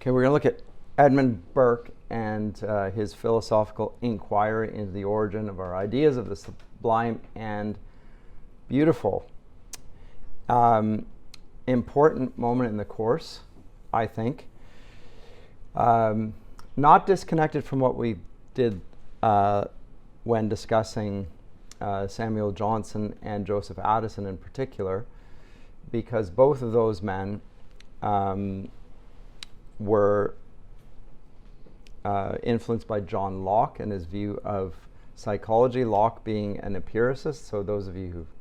Okay, we're going to look at Edmund Burke and his philosophical inquiry into the origin of our ideas of the sublime and beautiful. Important moment in the course, I think. Not disconnected from what we did when discussing Samuel Johnson and Joseph Addison in particular, because both of those men were influenced by John Locke and his view of psychology, Locke being an empiricist. So those of you who've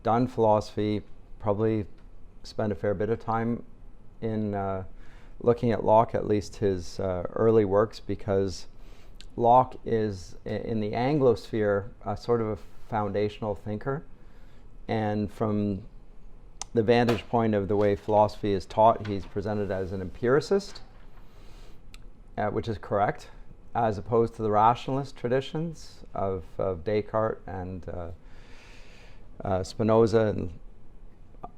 done philosophy probably spend a fair bit of time in looking at Locke, at least his early works, because Locke is, in the Anglosphere, sort of a foundational thinker. And from the vantage point of the way philosophy is taught, he's presented as an empiricist, which is correct, as opposed to the rationalist traditions of Descartes and Spinoza and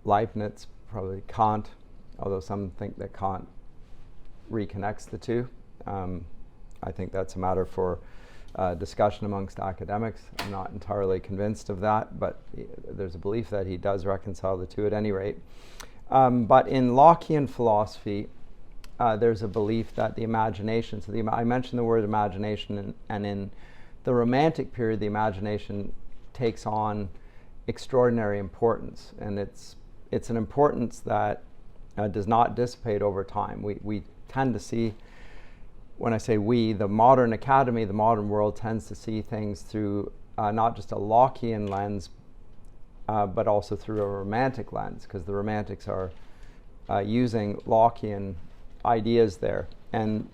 Leibniz, probably Kant, although some think that Kant reconnects the two. I think that's a matter for discussion amongst academics. I'm not entirely convinced of that, but there's a belief that he does reconcile the two at any rate. But in Lockean philosophy, there's a belief that the imagination, so I mentioned the word imagination, and in the Romantic period, the imagination takes on extraordinary importance, and it's an importance that does not dissipate over time. We tend to see, when I say we, the modern academy, the modern world tends to see things through not just a Lockean lens, but also through a Romantic lens, because the Romantics are using Lockean ideas there. And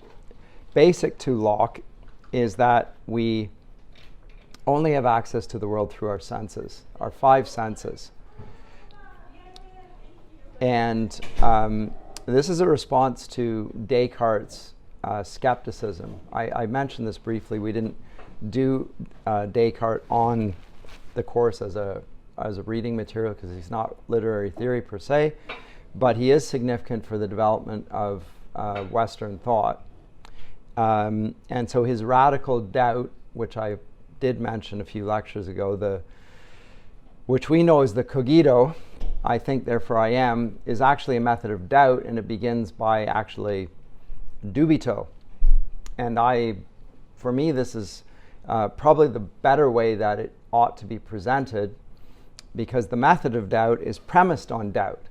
basic to Locke is that we only have access to the world through our senses, our five senses. And this is a response to Descartes' skepticism. I mentioned this briefly. We didn't do Descartes on the course as a reading material because he's not literary theory per se, but he is significant for the development of Western thought. And so his radical doubt, which I did mention a few lectures ago, which we know as the cogito, I think, therefore I am, is actually a method of doubt, and it begins by actually dubito. And for me, this is probably the better way that it ought to be presented, because the method of doubt is premised on doubt,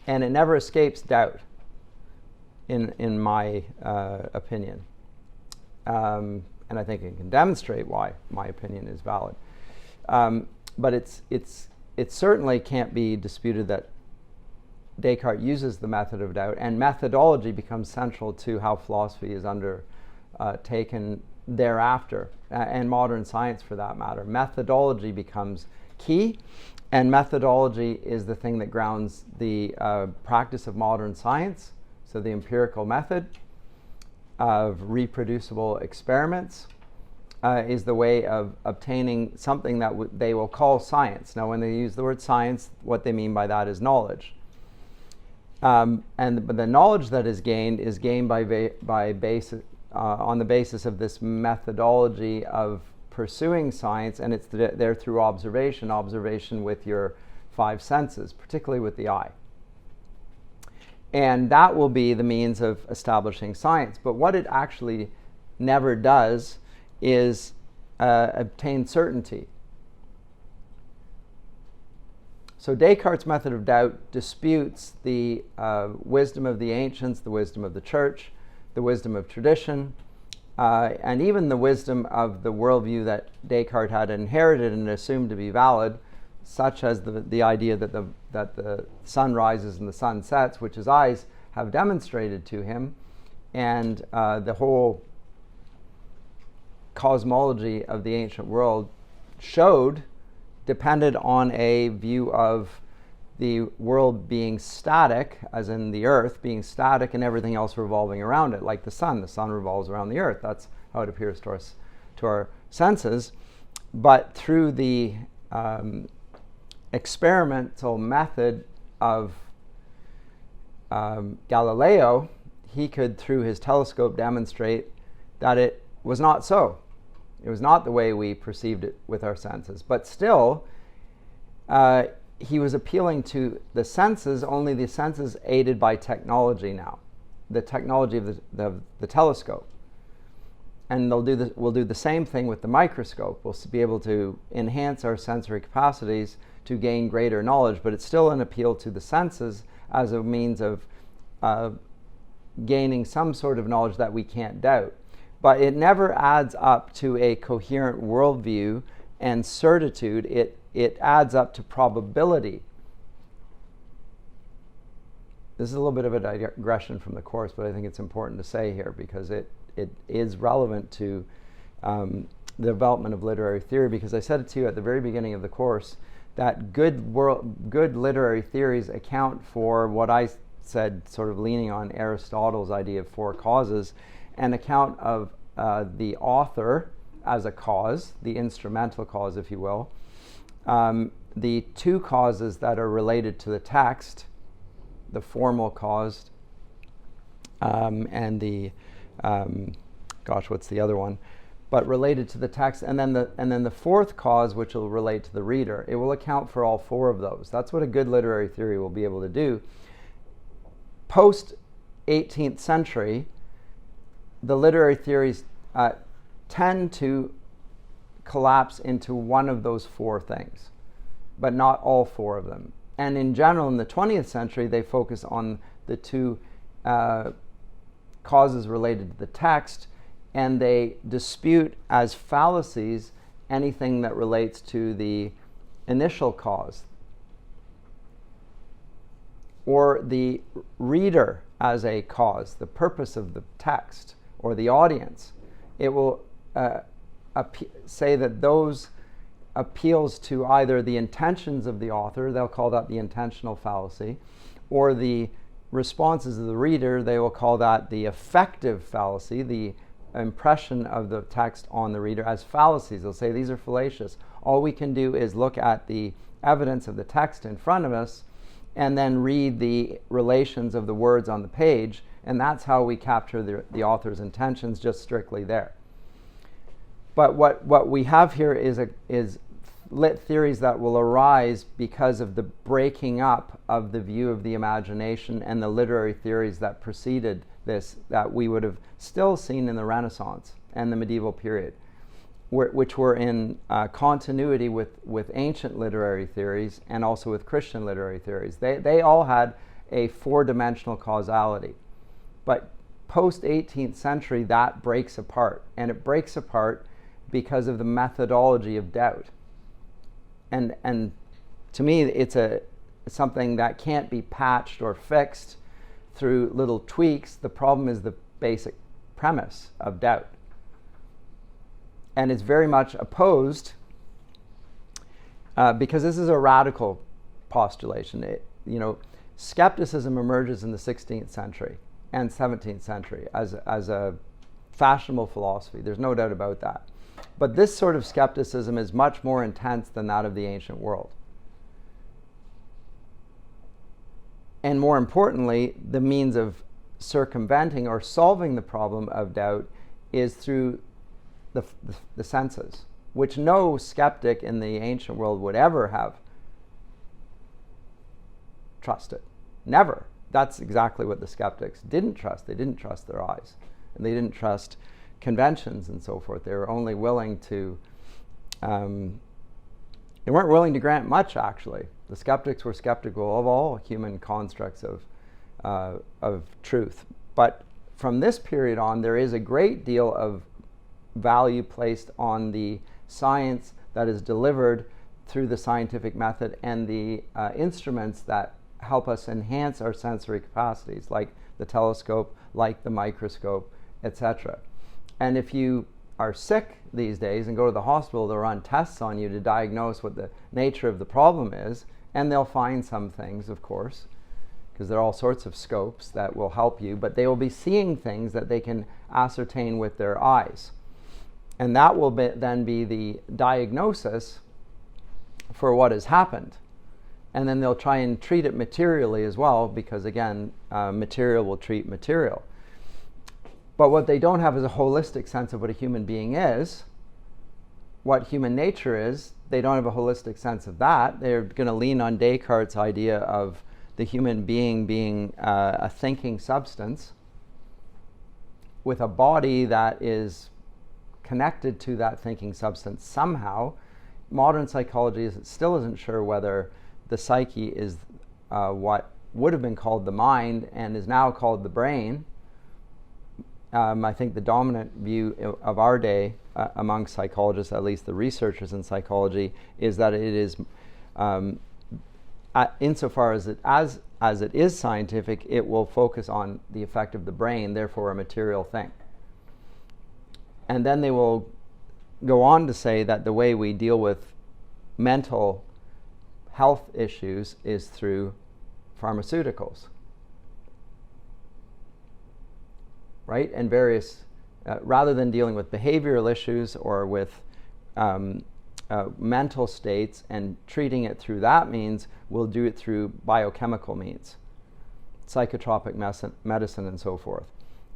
and it never escapes doubt, in my opinion. And I think it can demonstrate why my opinion is valid. But it certainly can't be disputed that Descartes uses the method of doubt, and methodology becomes central to how philosophy is undertaken thereafter, and modern science for that matter. Methodology becomes key, and methodology is the thing that grounds the practice of modern science. So the empirical method of reproducible experiments is the way of obtaining something that they will call science. Now, when they use the word science, what they mean by that is knowledge. But the knowledge that is gained on the basis of this methodology of pursuing science, and it's there through observation with your five senses, particularly with the eye. And that will be the means of establishing science. But what it actually never does is obtain certainty. So Descartes' method of doubt disputes the wisdom of the ancients, the wisdom of the church, the wisdom of tradition, and even the wisdom of the worldview that Descartes had inherited and assumed to be valid, such as the idea that the sun rises and the sun sets, which his eyes have demonstrated to him, and the whole cosmology of the ancient world depended on a view of the world being static, as in the earth being static and everything else revolving around it, like the sun. The sun revolves around the earth. That's how it appears to our senses. But through the experimental method of Galileo, he could, through his telescope, demonstrate that it was not so. It was not the way we perceived it with our senses. But still, he was appealing to the senses, only the senses aided by technology now, the technology of the telescope. And we'll do the same thing with the microscope. We'll be able to enhance our sensory capacities to gain greater knowledge, but it's still an appeal to the senses as a means of gaining some sort of knowledge that we can't doubt. But it never adds up to a coherent worldview and certitude. It adds up to probability. This is a little bit of a digression from the course, but I think it's important to say here because it is relevant to the development of literary theory, because I said it to you at the very beginning of the course that good literary theories account for what I said, sort of leaning on Aristotle's idea of four causes, an account of the author as a cause, the instrumental cause, if you will, the two causes that are related to the text, the formal cause, and the what's the other one? But related to the text, and then the fourth cause, which will relate to the reader. It will account for all four of those. That's what a good literary theory will be able to do. Post 18th century, the literary theories tend to collapse into one of those four things, but not all four of them. And in general, in the 20th century, they focus on the two causes related to the text, and they dispute as fallacies anything that relates to the initial cause, or the reader as a cause, the purpose of the text, or the audience. It will say that those appeals to either the intentions of the author, they'll call that the intentional fallacy, or the responses of the reader, they will call that the affective fallacy, the impression of the text on the reader as fallacies. They'll say these are fallacious. All we can do is look at the evidence of the text in front of us and then read the relations of the words on the page, and that's how we capture the author's intentions, just strictly there. But what we have here is lit theories that will arise because of the breaking up of the view of the imagination and the literary theories that preceded this, that we would have still seen in the Renaissance and the medieval period, which were in continuity with ancient literary theories and also with Christian literary theories. They all had a four-dimensional causality. But post-18th century, that breaks apart. And it breaks apart because of the methodology of doubt. And to me, it's something that can't be patched or fixed through little tweaks. The problem is the basic premise of doubt. And it's very much opposed because this is a radical postulation. Skepticism emerges in the 16th century and 17th century as a fashionable philosophy. There's no doubt about that. But this sort of skepticism is much more intense than that of the ancient world. And more importantly, the means of circumventing or solving the problem of doubt is through the senses, which no skeptic in the ancient world would ever have trusted. Never. That's exactly what the skeptics didn't trust. They didn't trust their eyes, and they didn't trust conventions and so forth. They were only willing to, they weren't willing to grant much, actually. The skeptics were skeptical of all human constructs of truth. But from this period on, there is a great deal of value placed on the science that is delivered through the scientific method and the instruments that help us enhance our sensory capacities, like the telescope, like the microscope, etc. And if you are sick these days and go to the hospital, they'll run tests on you to diagnose what the nature of the problem is, and they'll find some things, of course, because there are all sorts of scopes that will help you, but they will be seeing things that they can ascertain with their eyes. And that will then be the diagnosis for what has happened. And then they'll try and treat it materially as well, because again, material will treat material. But what they don't have is a holistic sense of what a human being is, what human nature is. They don't have a holistic sense of that. They're going to lean on Descartes' idea of the human being being a thinking substance with a body that is connected to that thinking substance somehow. Modern psychology still isn't sure whether the psyche is what would have been called the mind and is now called the brain. I think the dominant view of our day among psychologists, at least the researchers in psychology, is that it is, insofar as it is scientific, it will focus on the effect of the brain, therefore a material thing. And then they will go on to say that the way we deal with mental health issues is through pharmaceuticals. Right? And various, rather than dealing with behavioral issues or with mental states and treating it through that means, we'll do it through biochemical means, psychotropic medicine and so forth,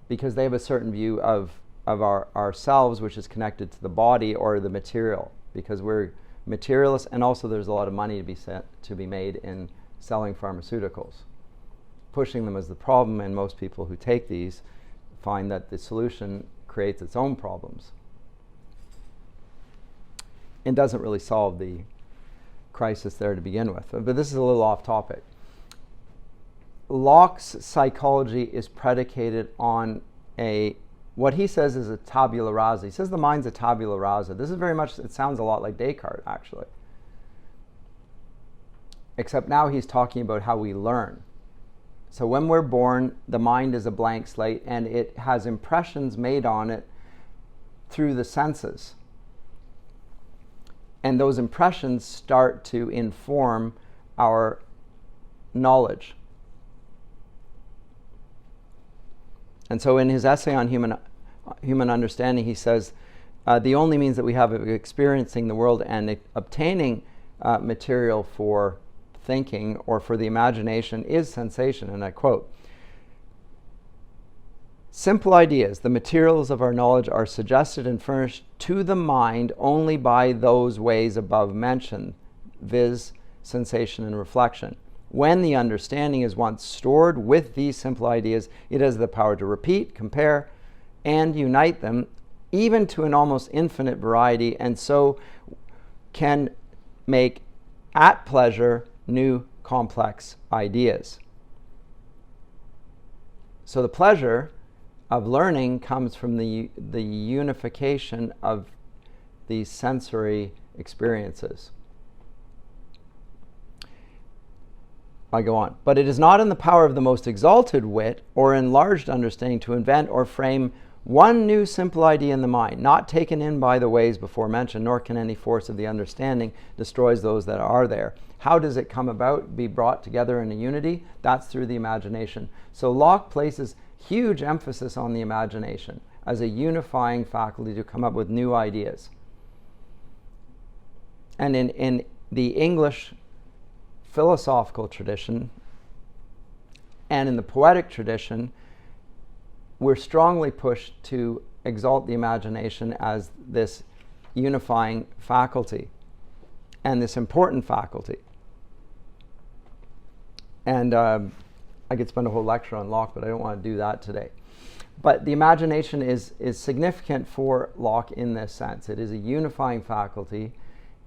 because they have a certain view of ourselves, which is connected to the body or the material, because we're materialists, and also there's a lot of money to be made in selling pharmaceuticals. Pushing them as the problem, and most people who take these find that the solution creates its own problems and doesn't really solve the crisis there to begin with. But this is a little off topic. Locke's psychology is predicated on what he says is a tabula rasa. He says the mind's a tabula rasa. This is very much, it sounds a lot like Descartes, actually. Except now he's talking about how we learn. So when we're born, the mind is a blank slate, and it has impressions made on it through the senses. And those impressions start to inform our knowledge. And so in his essay on human understanding, he says, the only means that we have of experiencing the world and obtaining material for thinking or for the imagination is sensation. And I quote, "Simple ideas, the materials of our knowledge, are suggested and furnished to the mind only by those ways above mentioned, viz., sensation and reflection. When the understanding is once stored with these simple ideas, it has the power to repeat, compare, and unite them, even to an almost infinite variety, and so can make at pleasure new complex ideas." So the pleasure of learning comes from the unification of these sensory experiences. I go on. "But it is not in the power of the most exalted wit or enlarged understanding to invent or frame one new simple idea in the mind, not taken in by the ways before mentioned, nor can any force of the understanding destroys those that are there. How does it come about, be brought together in a unity? That's through the imagination." So Locke places huge emphasis on the imagination as a unifying faculty to come up with new ideas. And in the English philosophical tradition and in the poetic tradition, we're strongly pushed to exalt the imagination as this unifying faculty and this important faculty. And I could spend a whole lecture on Locke, but I don't want to do that today. But the imagination is significant for Locke in this sense. It is a unifying faculty,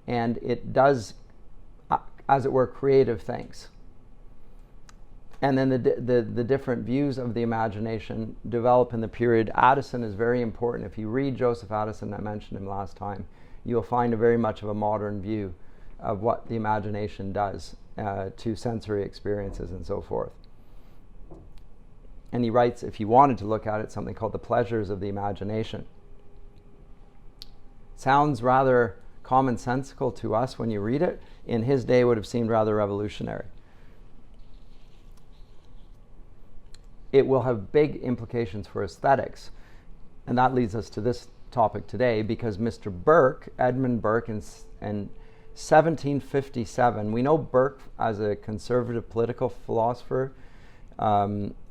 and it does, as it were, creative things. And then the different views of the imagination develop in the period. Addison is very important. If you read Joseph Addison, I mentioned him last time, you'll find a very much of a modern view of what the imagination does to sensory experiences and so forth. And he writes, if you wanted to look at it, something called The Pleasures of the Imagination. Sounds rather commonsensical to us when you read it. In his day, it would have seemed rather revolutionary. It will have big implications for aesthetics. And that leads us to this topic today, because Mr. Burke, Edmund Burke, in 1757, we know Burke as a conservative political philosopher,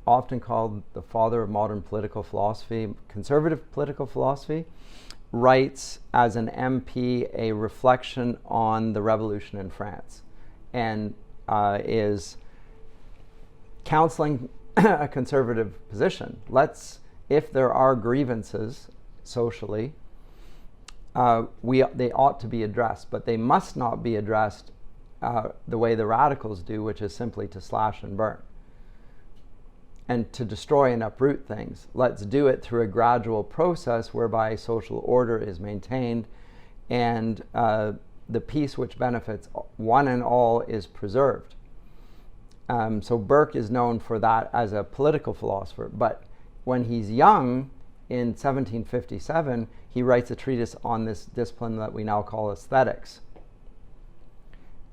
often called the father of modern political philosophy, conservative political philosophy, writes as an MP a reflection on the revolution in France, and is counseling a conservative position. If there are grievances socially, they ought to be addressed, but they must not be addressed the way the radicals do, which is simply to slash and burn and to destroy and uproot things. Let's do it through a gradual process whereby social order is maintained and the peace which benefits one and all is preserved. So Burke is known for that as a political philosopher, but when he's young, in 1757, he writes a treatise on this discipline that we now call aesthetics.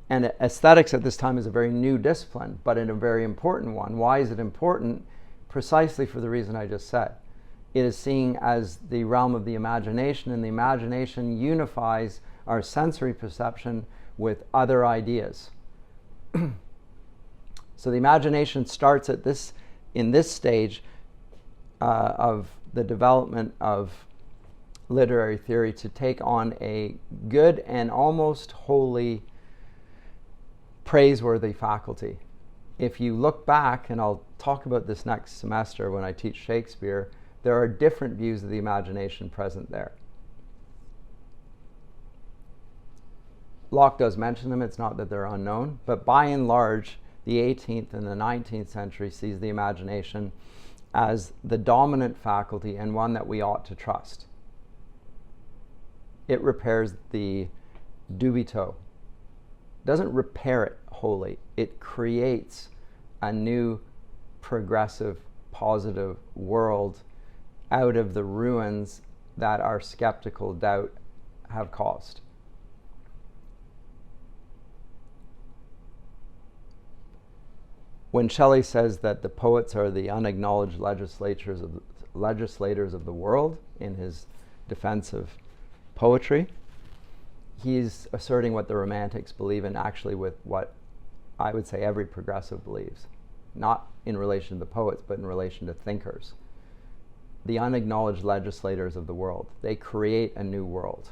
And aesthetics at this time is a very new discipline, but a very important one. Why is it important? Precisely for the reason I just said. It is seen as the realm of the imagination, and the imagination unifies our sensory perception with other ideas. So the imagination starts in this stage of the development of literary theory to take on a good and almost wholly praiseworthy faculty. If you look back, and I'll talk about this next semester when I teach Shakespeare, there are different views of the imagination present there. Locke does mention them, it's not that they're unknown, but by and large, the 18th and the 19th century sees the imagination as the dominant faculty and one that we ought to trust. It repairs the dubito. It doesn't repair it wholly. It creates a new, progressive, positive world out of the ruins that our skeptical doubt have caused. When Shelley says that the poets are the unacknowledged legislators of the world in his defense of poetry, he's asserting what the Romantics believe in, actually with what I would say every progressive believes, not in relation to the poets, but in relation to thinkers. The unacknowledged legislators of the world. They create a new world.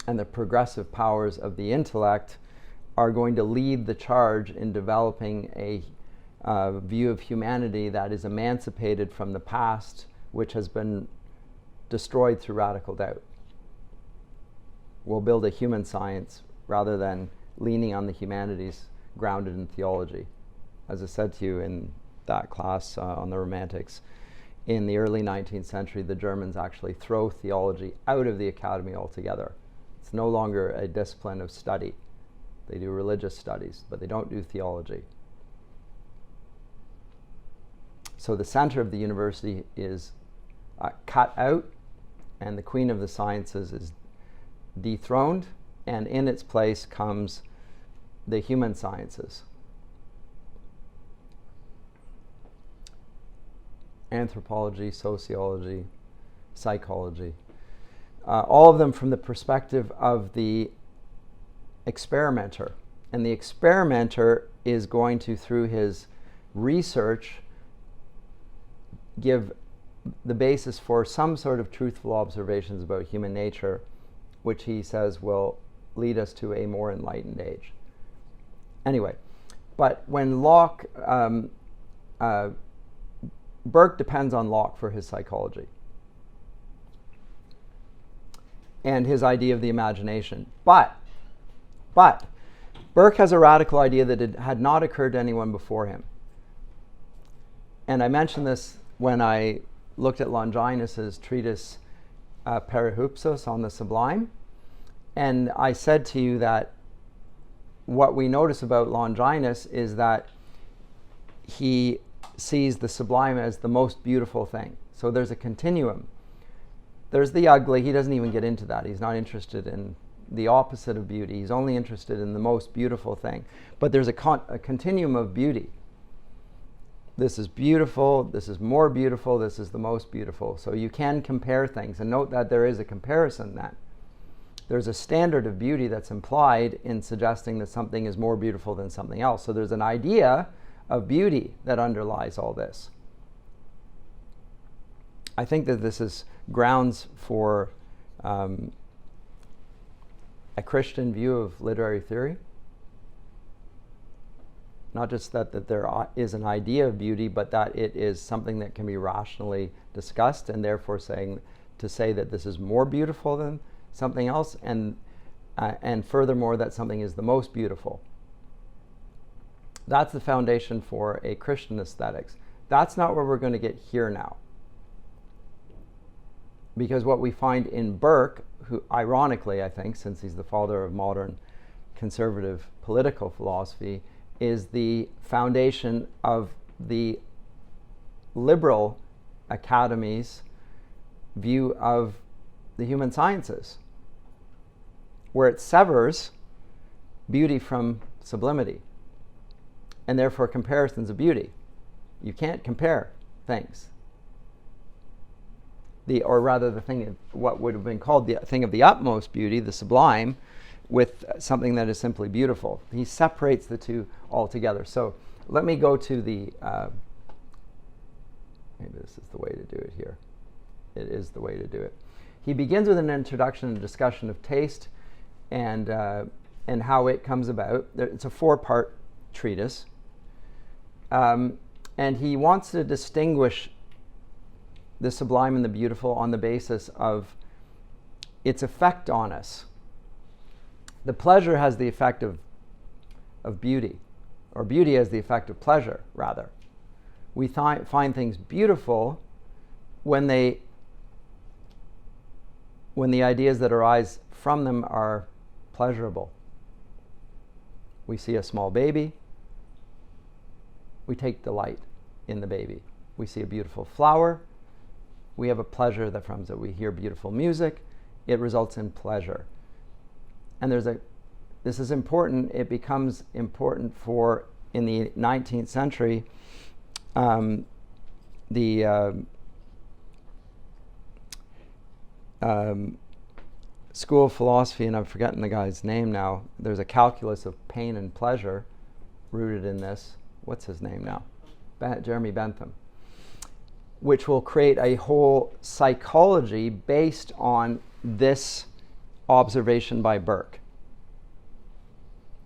And the progressive powers of the intellect are going to lead the charge in developing a view of humanity that is emancipated from the past, which has been destroyed through radical doubt. We'll build a human science rather than leaning on the humanities grounded in theology. As I said to you in that class on the Romantics, in the early 19th century, the Germans actually throw theology out of the academy altogether. It's no longer a discipline of study. They do religious studies, but they don't do theology. So the center of the university is cut out, and the queen of the sciences is dethroned, and in its place comes the human sciences. Anthropology, sociology, psychology. All of them from the perspective of the experimenter. And the experimenter is going to, through his research, give the basis for some sort of truthful observations about human nature, which he says will lead us to a more enlightened age. Anyway, but when Locke, Burke depends on Locke for his psychology and his idea of the imagination. But Burke has a radical idea that had not occurred to anyone before him. And I mentioned this when I looked at Longinus's treatise Perihoupsos on the Sublime. And I said to you that what we notice about Longinus is that he sees the sublime as the most beautiful thing. So there's a continuum. There's the ugly. He doesn't even get into that. He's not interested in the opposite of beauty. He's only interested in the most beautiful thing. But there's a continuum of beauty. This is beautiful, this is more beautiful, this is the most beautiful. So you can compare things, and note that there is a comparison then. There's a standard of beauty that's implied in suggesting that something is more beautiful than something else. So there's an idea of beauty that underlies all this. I think that this is grounds for a Christian view of literary theory. Not just that there is an idea of beauty, but that it is something that can be rationally discussed, and therefore to say that this is more beautiful than something else, and furthermore that something is the most beautiful. That's the foundation for a Christian aesthetics. That's not where we're going to get here now. Because what we find in Burke, who ironically, I think, since he's the father of modern conservative political philosophy, is the foundation of the liberal academy's view of the human sciences, where it severs beauty from sublimity, and therefore comparisons of beauty. You can't compare things. The thing, what would have been called the thing of the utmost beauty, the sublime, with something that is simply beautiful. He separates the two altogether. So let me go to the, maybe this is the way to do it here. It is the way to do it. He begins with an introduction and discussion of taste and how it comes about. It's a 4-part treatise. And he wants to distinguish the sublime and the beautiful on the basis of its effect on us. The pleasure has the effect of beauty, or beauty has the effect of pleasure, rather. We find things beautiful when the ideas that arise from them are pleasurable. We see a small baby, we take delight in the baby. We see a beautiful flower, we have a pleasure that from it. We hear beautiful music, it results in pleasure. And this is important. It becomes important in the 19th century, the School of Philosophy, and I'm forgetting the guy's name now. There's a calculus of pain and pleasure rooted in this. What's his name now? Jeremy Bentham. Which will create a whole psychology based on this observation by Burke.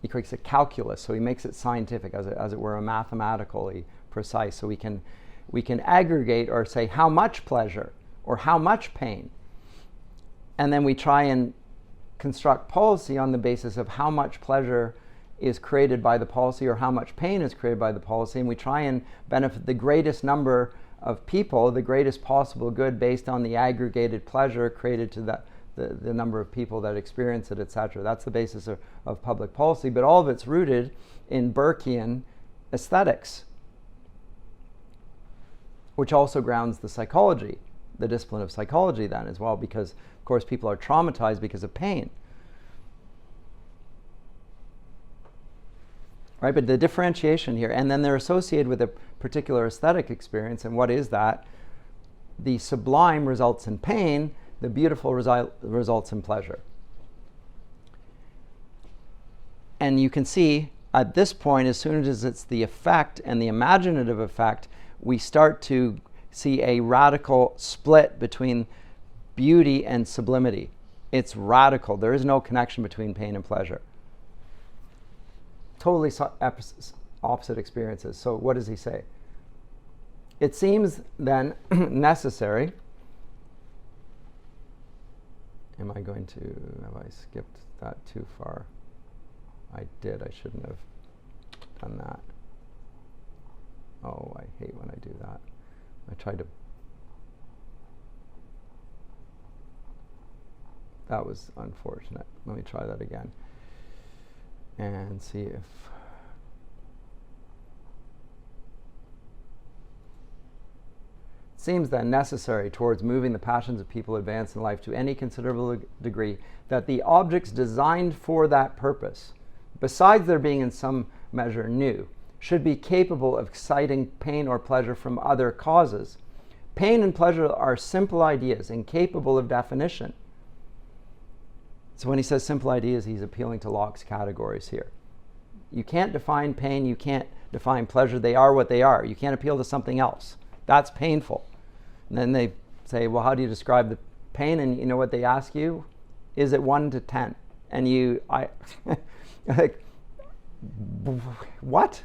He creates a calculus, so he makes it scientific, as it were, a mathematically precise. So we can aggregate or say how much pleasure or how much pain, and then we try and construct policy on the basis of how much pleasure is created by the policy or how much pain is created by the policy, and we try and benefit the greatest number of people, the greatest possible good, based on the aggregated pleasure created to the number of people that experience it, etc. That's the basis of public policy, but all of it's rooted in Burkean aesthetics, which also grounds the psychology, the discipline of psychology then as well, because of course people are traumatized because of pain. Right, but the differentiation here, and then they're associated with a particular aesthetic experience, and what is that? The sublime results in pain, the beautiful results in pleasure. And you can see at this point, as soon as it's the effect and the imaginative effect, we start to see a radical split between beauty and sublimity. It's radical. There is no connection between pain and pleasure. Totally opposite experiences. So what does he say? It seems then necessary. Have I skipped that too far? I did. I shouldn't have done that. Oh, I hate when I do that. I tried to. That was unfortunate. Let me try that again and see if. It seems then necessary towards moving the passions of people advanced in life to any considerable degree that the objects designed for that purpose, besides their being in some measure new, should be capable of exciting pain or pleasure from other causes. Pain and pleasure are simple ideas incapable of definition. So when he says simple ideas, he's appealing to Locke's categories here. You can't define pain, you can't define pleasure. They are what they are. You can't appeal to something else. That's painful. And then they say, well, how do you describe the pain? And you know what they ask you? Is it 1 to 10? And like, what?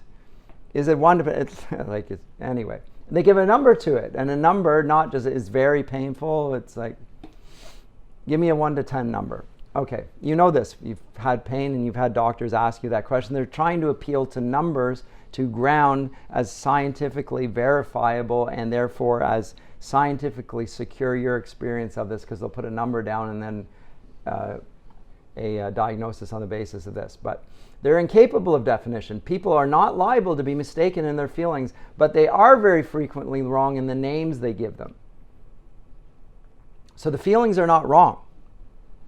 Is it 1 to, anyway. They give a number to it, and a number not just is very painful. It's like, give me a 1 to 10 number. Okay, you know this. You've had pain and you've had doctors ask you that question. They're trying to appeal to numbers to ground as scientifically verifiable and therefore as scientifically secure your experience of this, because they'll put a number down and then a diagnosis on the basis of this. But they're incapable of definition. People are not liable to be mistaken in their feelings, but they are very frequently wrong in the names they give them. So the feelings are not wrong,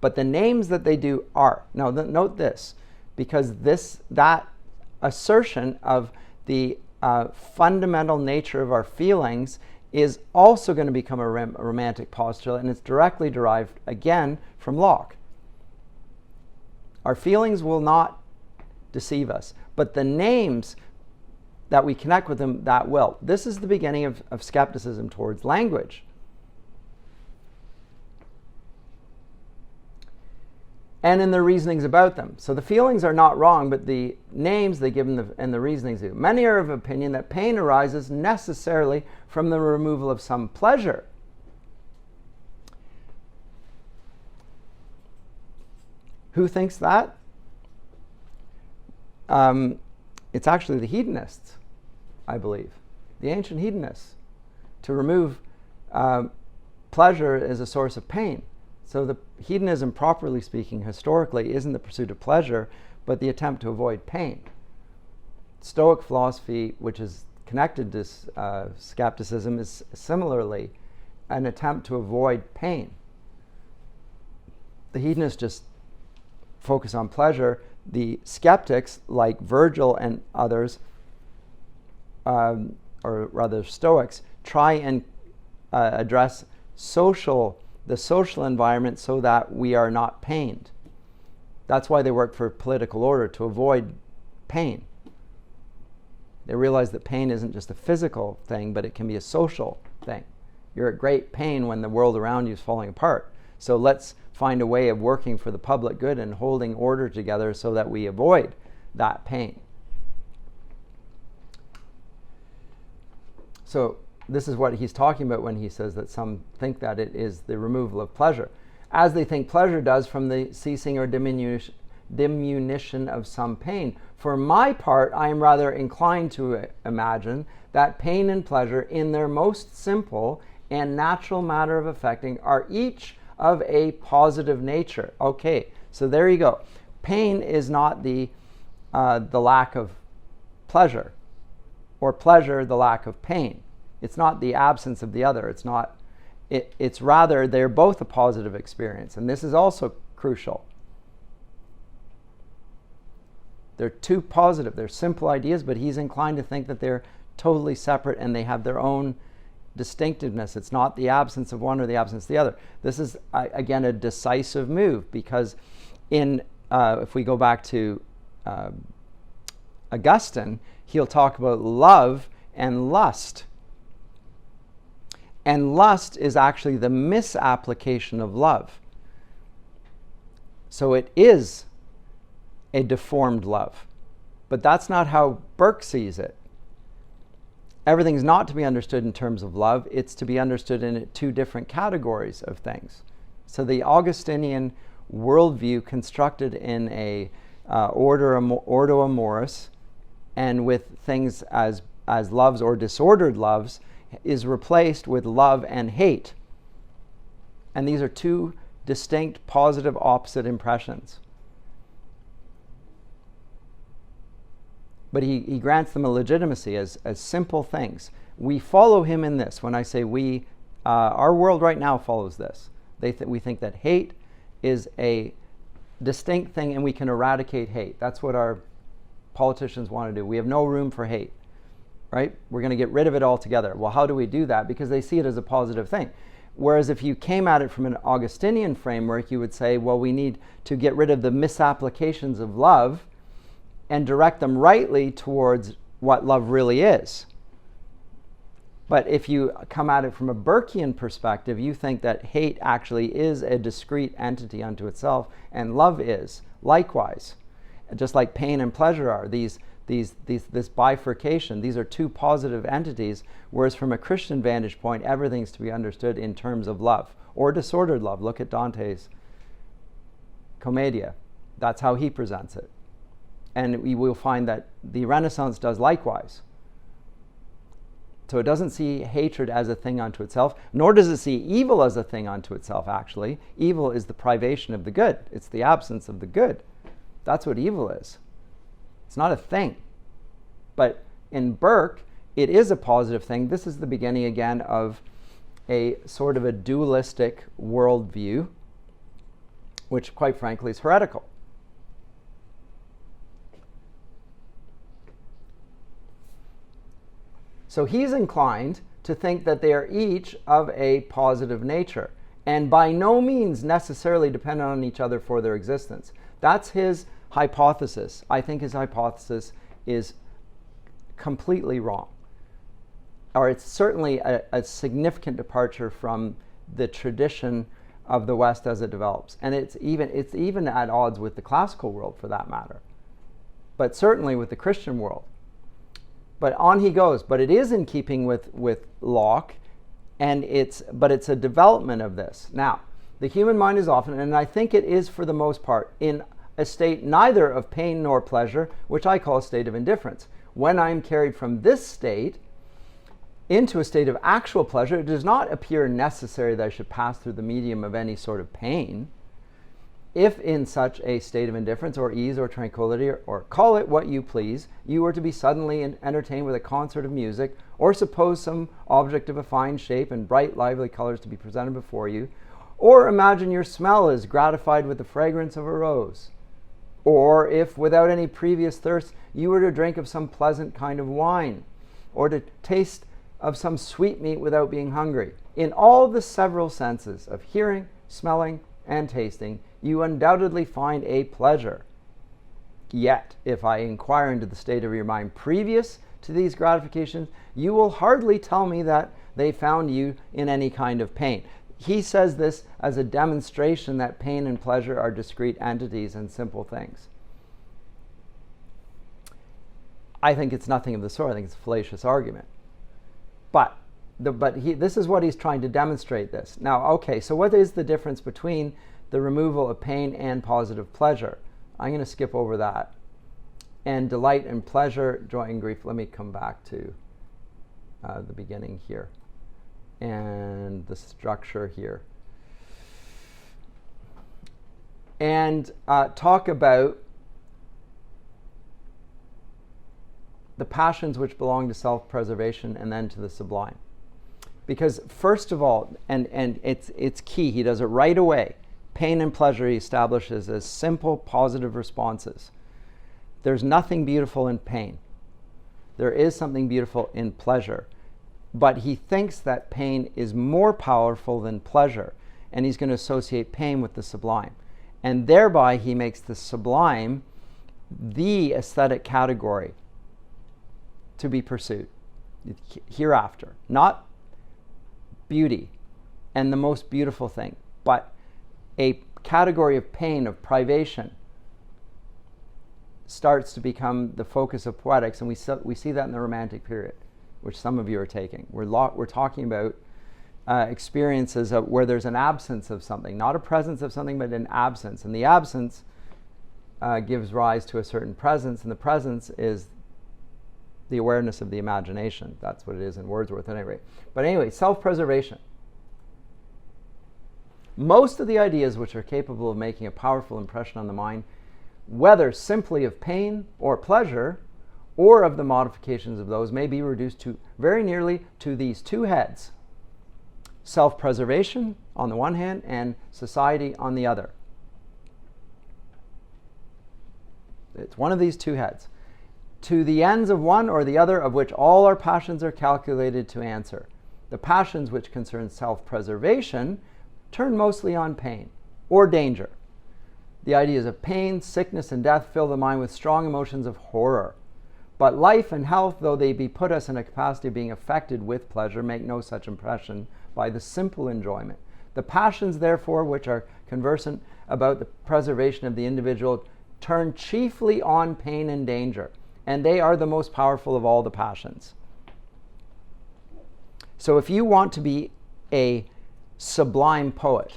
but the names that they do are. Now, note this, because that assertion of the fundamental nature of our feelings is also going to become a romantic postulate, and it's directly derived, again, from Locke. Our feelings will not deceive us, but the names that we connect with them, that will. This is the beginning of skepticism towards language. And in their reasonings about them. So the feelings are not wrong, but the names they give them and the reasonings do. Many are of opinion that pain arises necessarily from the removal of some pleasure. Who thinks that? It's actually the hedonists, I believe. The ancient hedonists. To remove pleasure as a source of pain. So the hedonism, properly speaking, historically, isn't the pursuit of pleasure, but the attempt to avoid pain. Stoic philosophy, which is connected to skepticism, is similarly an attempt to avoid pain. The hedonists just focus on pleasure. The skeptics, like Virgil and others, or rather Stoics, try and address the social environment so that we are not pained. That's why they work for political order, to avoid pain. They realize that pain isn't just a physical thing, but it can be a social thing. You're at great pain when the world around you is falling apart. So let's find a way of working for the public good and holding order together so that we avoid that pain. So this is what he's talking about when he says that some think that it is the removal of pleasure, as they think pleasure does from the ceasing or diminution of some pain. For my part, I am rather inclined to imagine that pain and pleasure, in their most simple and natural manner of affecting, are each of a positive nature. Okay, so there you go. Pain is not the lack of pleasure, or pleasure the lack of pain. It's not the absence of the other. It's rather they're both a positive experience. And this is also crucial. They're two positive. They're simple ideas, but he's inclined to think that they're totally separate and they have their own distinctiveness. It's not the absence of one or the absence of the other. This is, again, a decisive move, because if we go back to Augustine, he'll talk about love and lust. And lust is actually the misapplication of love. So it is a deformed love. But that's not how Burke sees it. Everything's not to be understood in terms of love. It's to be understood in two different categories of things. So the Augustinian worldview, constructed in a ordo amoris, and with things as loves or disordered loves, is replaced with love and hate. And these are two distinct, positive, opposite impressions. But he grants them a legitimacy as simple things. We follow him in this. When I say we, our world right now follows this. We think that hate is a distinct thing and we can eradicate hate. That's what our politicians want to do. We have no room for hate. Right? We're going to get rid of it altogether. Well, how do we do that? Because they see it as a positive thing. Whereas if you came at it from an Augustinian framework, you would say, well, we need to get rid of the misapplications of love and direct them rightly towards what love really is. But if you come at it from a Burkean perspective, you think that hate actually is a discrete entity unto itself, and love is likewise, just like pain and pleasure are. This bifurcation, these are two positive entities, whereas from a Christian vantage point, everything's to be understood in terms of love, or disordered love. Look at Dante's Commedia. That's how he presents it. And we will find that the Renaissance does likewise. So it doesn't see hatred as a thing unto itself, nor does it see evil as a thing unto itself, actually. Evil is the privation of the good. It's the absence of the good. That's what evil is. It's not a thing. But in Burke, it is a positive thing. This is the beginning, again, of a sort of a dualistic worldview, which, quite frankly, is heretical. So he's inclined to think that they are each of a positive nature and by no means necessarily dependent on each other for their existence. That's his hypothesis. I think his hypothesis is completely wrong. Or it's certainly a significant departure from the tradition of the West as it develops. And it's even at odds with the classical world, for that matter. But certainly with the Christian world. But on he goes. But it is in keeping with Locke, but it's a development of this. Now, the human mind is often, and I think it is for the most part, in a state neither of pain nor pleasure, which I call a state of indifference. When I'm carried from this state into a state of actual pleasure, it does not appear necessary that I should pass through the medium of any sort of pain. If in such a state of indifference or ease or tranquility, or call it what you please, you were to be suddenly entertained with a concert of music, or suppose some object of a fine shape and bright lively colors to be presented before you, or imagine your smell is gratified with the fragrance of a rose, or if without any previous thirst you were to drink of some pleasant kind of wine, or to taste of some sweetmeat without being hungry, in all the several senses of hearing, smelling, and tasting, you undoubtedly find a pleasure. Yet, if I inquire into the state of your mind previous to these gratifications, you will hardly tell me that they found you in any kind of pain. He says this as a demonstration that pain and pleasure are discrete entities and simple things. I think it's nothing of the sort. I think it's a fallacious argument. But this is what he's trying to demonstrate this. Now, okay, so what is the difference between the removal of pain and positive pleasure? I'm going to skip over that. And delight and pleasure, joy and grief. Let me come back to the beginning here. And the structure here. And talk about the passions which belong to self-preservation and then to the sublime. Because first of all, and it's key, he does it right away. Pain and pleasure he establishes as simple positive responses. There's nothing beautiful in pain. There is something beautiful in pleasure. But he thinks that pain is more powerful than pleasure, and he's going to associate pain with the sublime. And thereby he makes the sublime the aesthetic category to be pursued hereafter. Not beauty and the most beautiful thing, but a category of pain, of privation, starts to become the focus of poetics, and we see that in the Romantic period, which some of you are taking. We're talking about experiences where there's an absence of something, not a presence of something, but an absence. And the absence gives rise to a certain presence, and the presence is the awareness of the imagination. That's what it is in Wordsworth at any rate. But anyway, self-preservation. Most of the ideas which are capable of making a powerful impression on the mind, whether simply of pain or pleasure, or of the modifications of those, may be reduced to very nearly to these two heads: self-preservation on the one hand and society on the other. It's one of these two heads. To the ends of one or the other of which all our passions are calculated to answer. The passions which concern self-preservation turn mostly on pain or danger. The ideas of pain, sickness, and death fill the mind with strong emotions of horror. But life and health, though they be put us in a capacity of being affected with pleasure, make no such impression by the simple enjoyment. The passions, therefore, which are conversant about the preservation of the individual, turn chiefly on pain and danger, and they are the most powerful of all the passions. So if you want to be a sublime poet,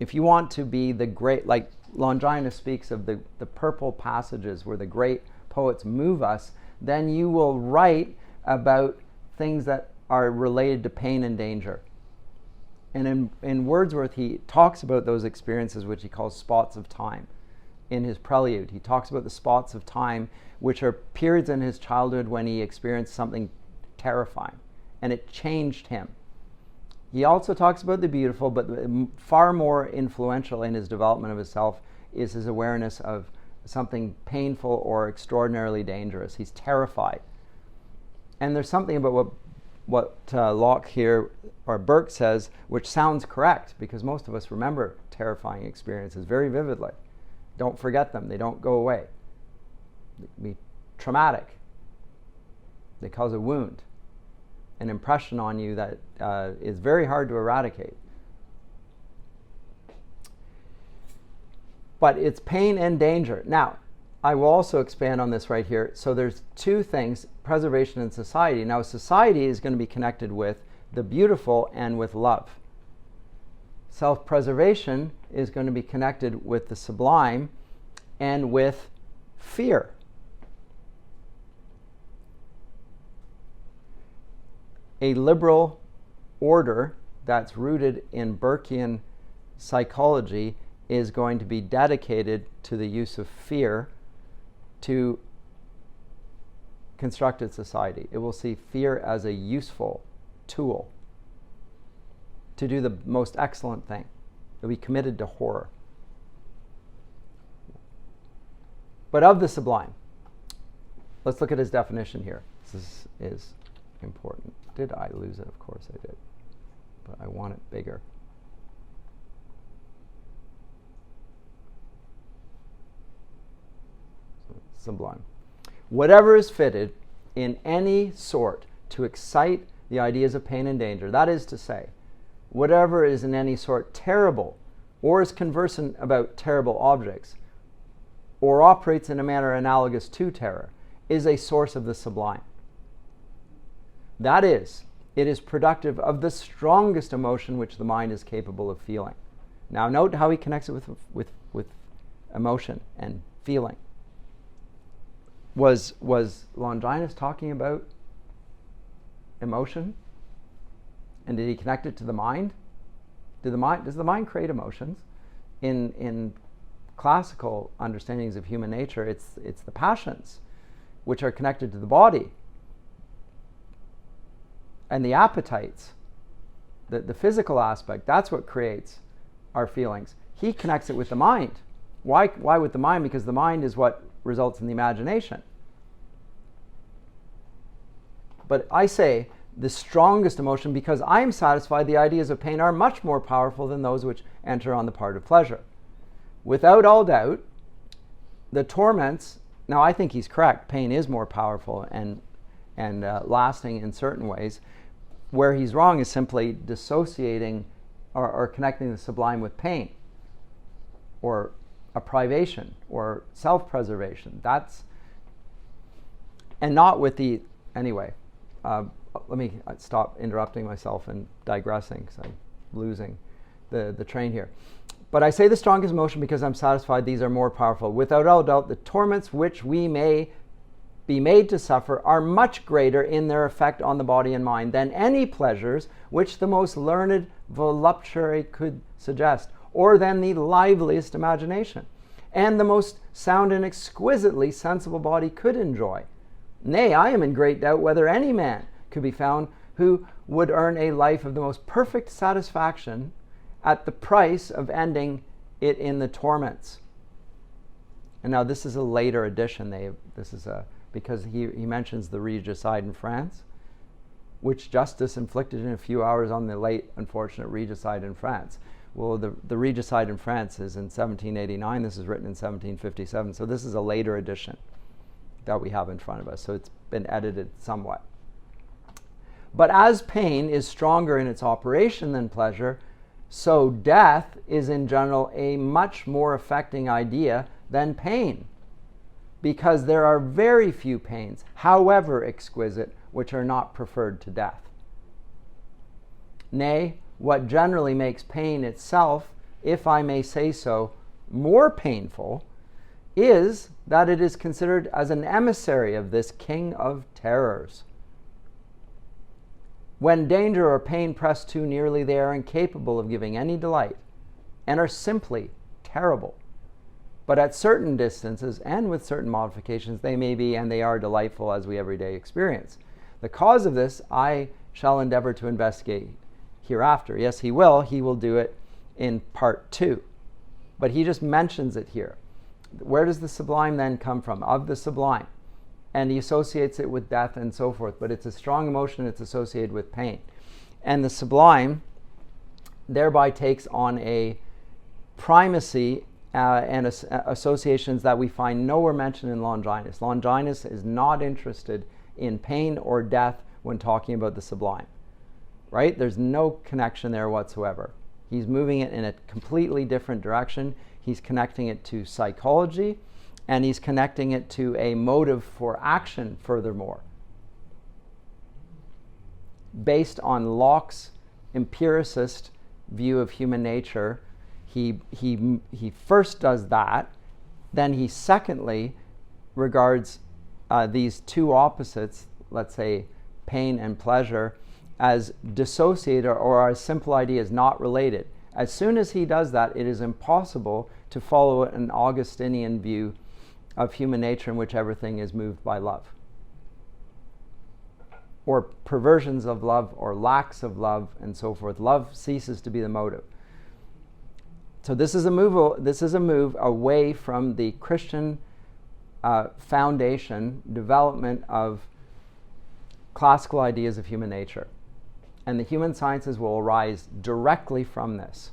if you want to be the great, like Longinus speaks of the purple passages where the great poets move us, then you will write about things that are related to pain and danger. And in Wordsworth, he talks about those experiences which he calls spots of time. In his prelude, he talks about the spots of time, which are periods in his childhood when he experienced something terrifying, and it changed him. He also talks about the beautiful, but far more influential in his development of himself is his awareness of something painful or extraordinarily dangerous. He's terrified. And there's something about what Locke here, or Burke says, which sounds correct, because most of us remember terrifying experiences very vividly. Don't forget them. They don't go away. They can be traumatic. They cause a wound, an impression on you that is very hard to eradicate. But it's pain and danger. Now, I will also expand on this right here. So there's two things, preservation and society. Now, society is going to be connected with the beautiful and with love. Self-preservation is going to be connected with the sublime and with fear. A liberal order that's rooted in Burkean psychology is going to be dedicated to the use of fear to construct its society. It will see fear as a useful tool to do the most excellent thing. It'll be committed to horror. But of the sublime, let's look at his definition here. This is important. Did I lose it? Of course I did. But I want it bigger. Sublime. Whatever is fitted in any sort to excite the ideas of pain and danger, that is to say, whatever is in any sort terrible, or is conversant about terrible objects, or operates in a manner analogous to terror, is a source of the sublime. That is, it is productive of the strongest emotion which the mind is capable of feeling. Now note how he connects it with emotion and feeling. Was Longinus talking about emotion? And did he connect it to the mind? Does the mind create emotions? In classical understandings of human nature, it's the passions, which are connected to the body, and the appetites, the physical aspect. That's what creates our feelings. He connects it with the mind. Why with the mind? Because the mind is what results in the imagination. But I say the strongest emotion, because I am satisfied the ideas of pain are much more powerful than those which enter on the part of pleasure. Without all doubt, the torments, now I think he's correct, pain is more powerful and lasting in certain ways. Where he's wrong is simply dissociating or connecting the sublime with pain, or a privation, or self-preservation. And not with the, anyway, let me stop interrupting myself and digressing, because I'm losing the train here. But I say the strongest emotion because I'm satisfied these are more powerful. Without all doubt, the torments which we may be made to suffer are much greater in their effect on the body and mind than any pleasures which the most learned voluptuary could suggest, or than the liveliest imagination, and the most sound and exquisitely sensible body could enjoy. Nay, I am in great doubt whether any man could be found who would earn a life of the most perfect satisfaction at the price of ending it in the torments. And now this is a later edition. Because he mentions the regicide in France, which justice inflicted in a few hours on the late unfortunate regicide in France. Well, the regicide in France is in 1789. This is written in 1757. So this is a later edition. that we have in front of us. So it's been edited somewhat. But as pain is stronger in its operation than pleasure, so death is in general a much more affecting idea than pain, because there are very few pains, however exquisite, which are not preferred to death. Nay, what generally makes pain itself, if I may say so, more painful, is that it is considered as an emissary of this king of terrors. When danger or pain press too nearly, they are incapable of giving any delight, and are simply terrible. But at certain distances, and with certain modifications, they may be, and they are delightful, as we every day experience. The cause of this I shall endeavor to investigate hereafter. Yes, he will. He will do it in part 2. But he just mentions it here. Where does the sublime then come from? Of the sublime. And he associates it with death and so forth. But it's a strong emotion. It's associated with pain. And the sublime thereby takes on a primacy and associations that we find nowhere mentioned in Longinus. Longinus is not interested in pain or death when talking about the sublime. Right? There's no connection there whatsoever. He's moving it in a completely different direction. He's connecting it to psychology, and he's connecting it to a motive for action furthermore. Based on Locke's empiricist view of human nature, he first does that, then he secondly regards these two opposites, let's say pain and pleasure, as dissociated or as simple ideas, not related. As soon as he does that, it is impossible to follow an Augustinian view of human nature in which everything is moved by love, or perversions of love, or lacks of love, and so forth. Love ceases to be the motive. So this is a move away from the Christian foundation development of classical ideas of human nature. And the human sciences will arise directly from this.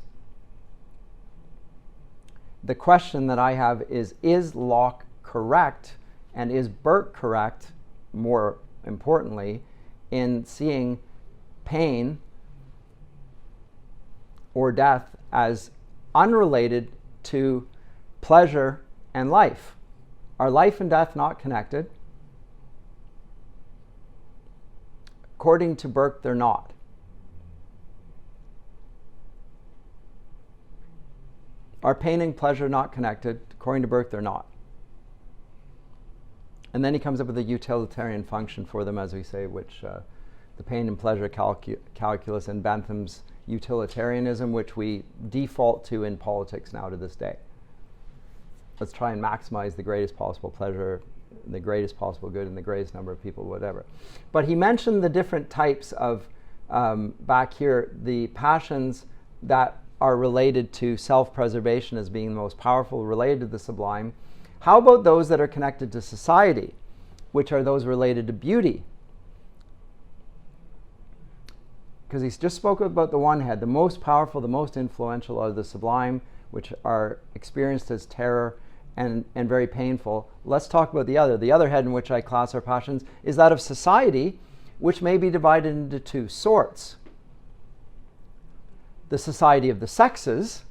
The question that I have is Locke correct, and is Burke correct, more importantly, in seeing pain or death as unrelated to pleasure and life? Are life and death not connected? According to Burke, they're not. Are pain and pleasure not connected? According to Burke, they're not. And then he comes up with a utilitarian function for them, as we say, which the pain and pleasure calculus and Bentham's utilitarianism, which we default to in politics now to this day. Let's try and maximize the greatest possible pleasure, the greatest possible good, and the greatest number of people, whatever. But he mentioned the different types of, back here, the passions that are related to self-preservation as being the most powerful, related to the sublime. How about those that are connected to society, which are those related to beauty? Because he's just spoke about the one head. The most powerful, the most influential are the sublime, which are experienced as terror and very painful. Let's talk about the other. The other head in which I class our passions is that of society, which may be divided into two sorts. The society of the sexes,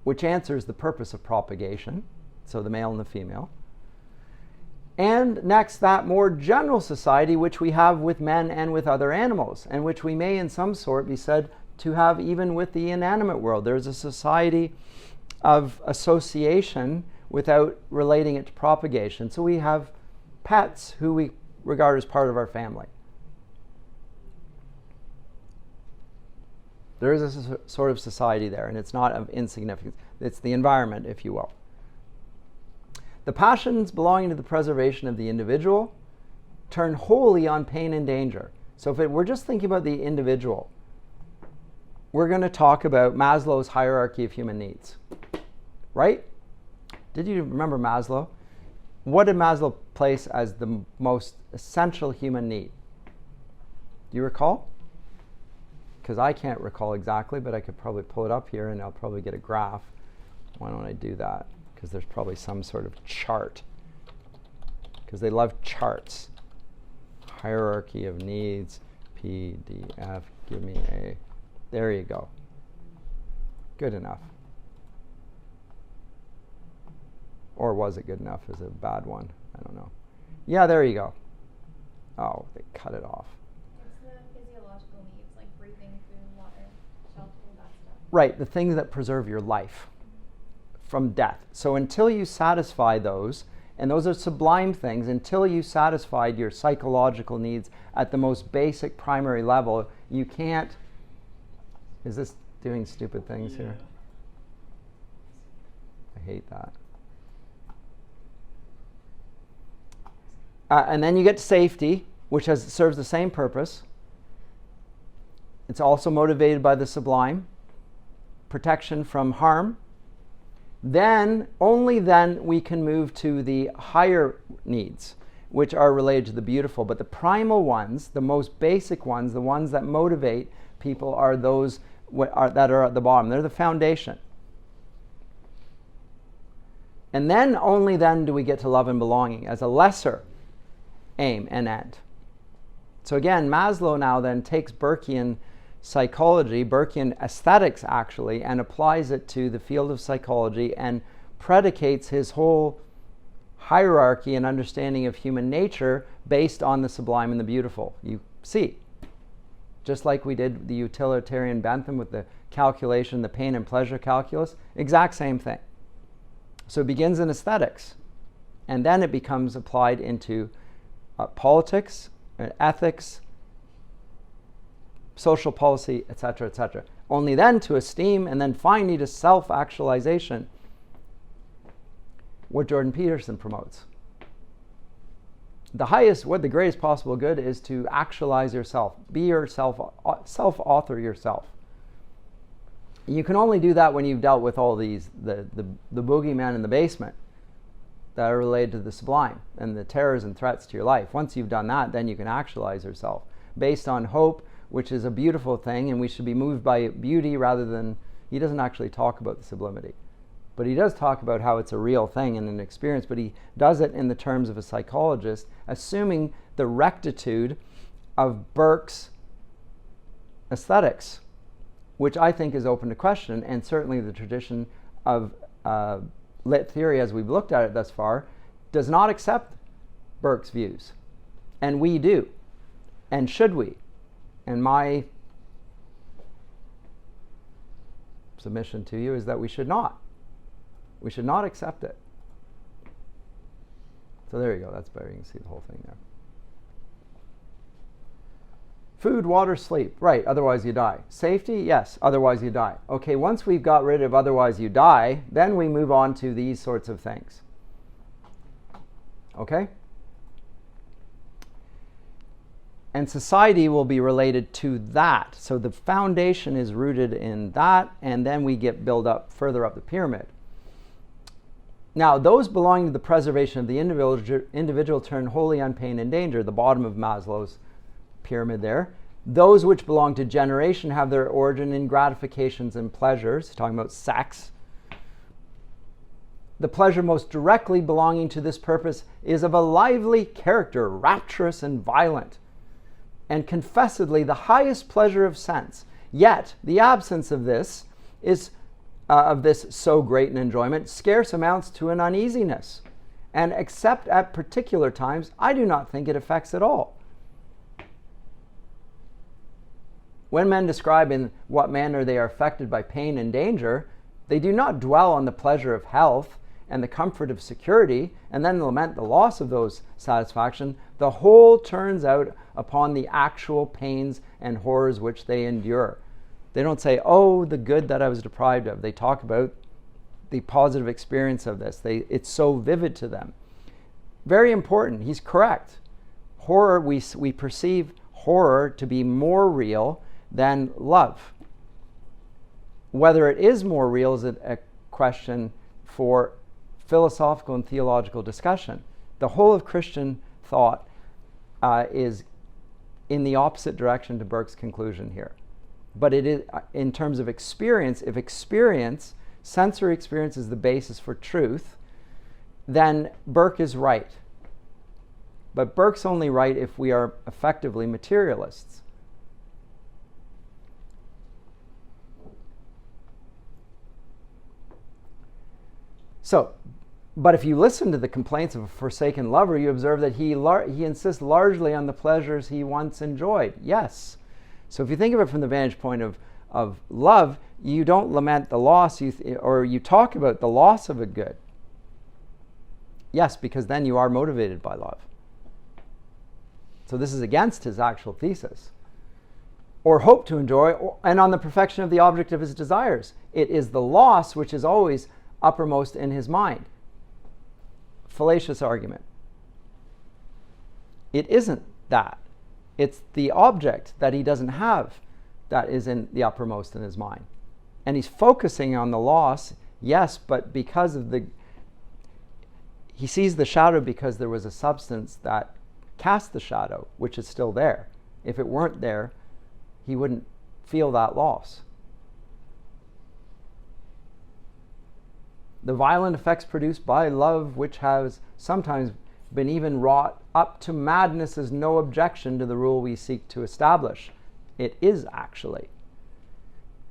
which answers the purpose of propagation, so the male and the female. And next, that more general society which we have with men and with other animals, and which we may in some sort be said to have even with the inanimate world. There's a society of association without relating it to propagation. So we have pets who we regard as part of our family. There is a sort of society there, and it's not of insignificance. It's the environment, if you will. The passions belonging to the preservation of the individual turn wholly on pain and danger. So if we're just thinking about the individual, we're going to talk about Maslow's hierarchy of human needs. Right? Did you remember Maslow? What did Maslow place as the most essential human need? Do you recall? Because I can't recall exactly, but I could probably pull it up here and I'll probably get a graph. Why don't I do that? Because there's probably some sort of chart. because they love charts. Hierarchy of needs, P, D, F, give me A. There you go. Good enough. Or was it good enough is a bad one? I don't know. Yeah, there you go. Oh, they cut it off. It's the physiological needs, like breathing, food, water, shelter, that stuff. Right, the things that preserve your life from death. So until you satisfy those, and those are sublime things, until you satisfied your psychological needs at the most basic primary level, you can't... Is this doing stupid things here? I hate that. And then you get to safety, which serves the same purpose. It's also motivated by the sublime. Protection from harm. Then, only then, we can move to the higher needs, which are related to the beautiful. But the primal ones, the most basic ones, the ones that motivate people are those that are at the bottom. They're the foundation. And then, only then, do we get to love and belonging as a lesser aim and end. So again, Maslow now then takes Burkean psychology, Burkean aesthetics actually, and applies it to the field of psychology and predicates his whole hierarchy and understanding of human nature based on the sublime and the beautiful. You see, just like we did the utilitarian Bentham with the calculation, the pain and pleasure calculus, exact same thing. So it begins in aesthetics, and then it becomes applied into politics, ethics, social policy, etc., etc. Only then to esteem, and then finally to self-actualization, what Jordan Peterson promotes. The highest, what the greatest possible good is to actualize yourself, be yourself, self-author yourself. You can only do that when you've dealt with all these, the boogeyman in the basement that are related to the sublime and the terrors and threats to your life. Once you've done that, then you can actualize yourself based on hope, which is a beautiful thing, and we should be moved by beauty rather than... He doesn't actually talk about the sublimity, but he does talk about how it's a real thing and an experience, but he does it in the terms of a psychologist, assuming the rectitude of Burke's aesthetics, which I think is open to question, and certainly the tradition of lit theory, as we've looked at it thus far, does not accept Burke's views. And we do. And should we? And my submission to you is that we should not. We should not accept it. So there you go. That's better. You can see the whole thing there. Food, water, sleep. Right, otherwise you die. Safety, yes, otherwise you die. Okay, once we've got rid of otherwise you die, then we move on to these sorts of things. Okay? And society will be related to that. So the foundation is rooted in that, and then we get built up further up the pyramid. Now, those belonging to the preservation of the individual turn wholly on pain and danger, the bottom of Maslow's pyramid there. Those which belong to generation have their origin in gratifications and pleasures, talking about sex. The pleasure most directly belonging to this purpose is of a lively character, rapturous and violent, and confessedly the highest pleasure of sense. Yet the absence of this so great an enjoyment scarce amounts to an uneasiness, and except at particular times, I do not think it affects at all. When men describe in what manner they are affected by pain and danger, they do not dwell on the pleasure of health and the comfort of security, and then lament the loss of those satisfaction. The whole turns out upon the actual pains and horrors which they endure. They don't say, oh, the good that I was deprived of. They talk about the positive experience of this. It's so vivid to them. Very important. He's correct. Horror, we perceive horror to be more real than love. Whether it is more real is a question for philosophical and theological discussion. The whole of Christian thought is in the opposite direction to Burke's conclusion here. But it is, in terms of experience, if experience, sensory experience is the basis for truth, then Burke is right. But Burke's only right if we are effectively materialists. So, but if you listen to the complaints of a forsaken lover, you observe that he insists largely on the pleasures he once enjoyed. Yes. So if you think of it from the vantage point of love, you don't lament the loss, or you talk about the loss of a good. Yes, because then you are motivated by love. So this is against his actual thesis. Or hope to enjoy, and on the perfection of the object of his desires. It is the loss which is always uppermost in his mind. Fallacious argument. It isn't that. It's the object that he doesn't have that is in the uppermost in his mind. And he's focusing on the loss, yes, but because of he sees the shadow because there was a substance that cast the shadow, which is still there. If it weren't there, he wouldn't feel that loss. The violent effects produced by love, which has sometimes been even wrought up to madness, is no objection to the rule we seek to establish. It is actually.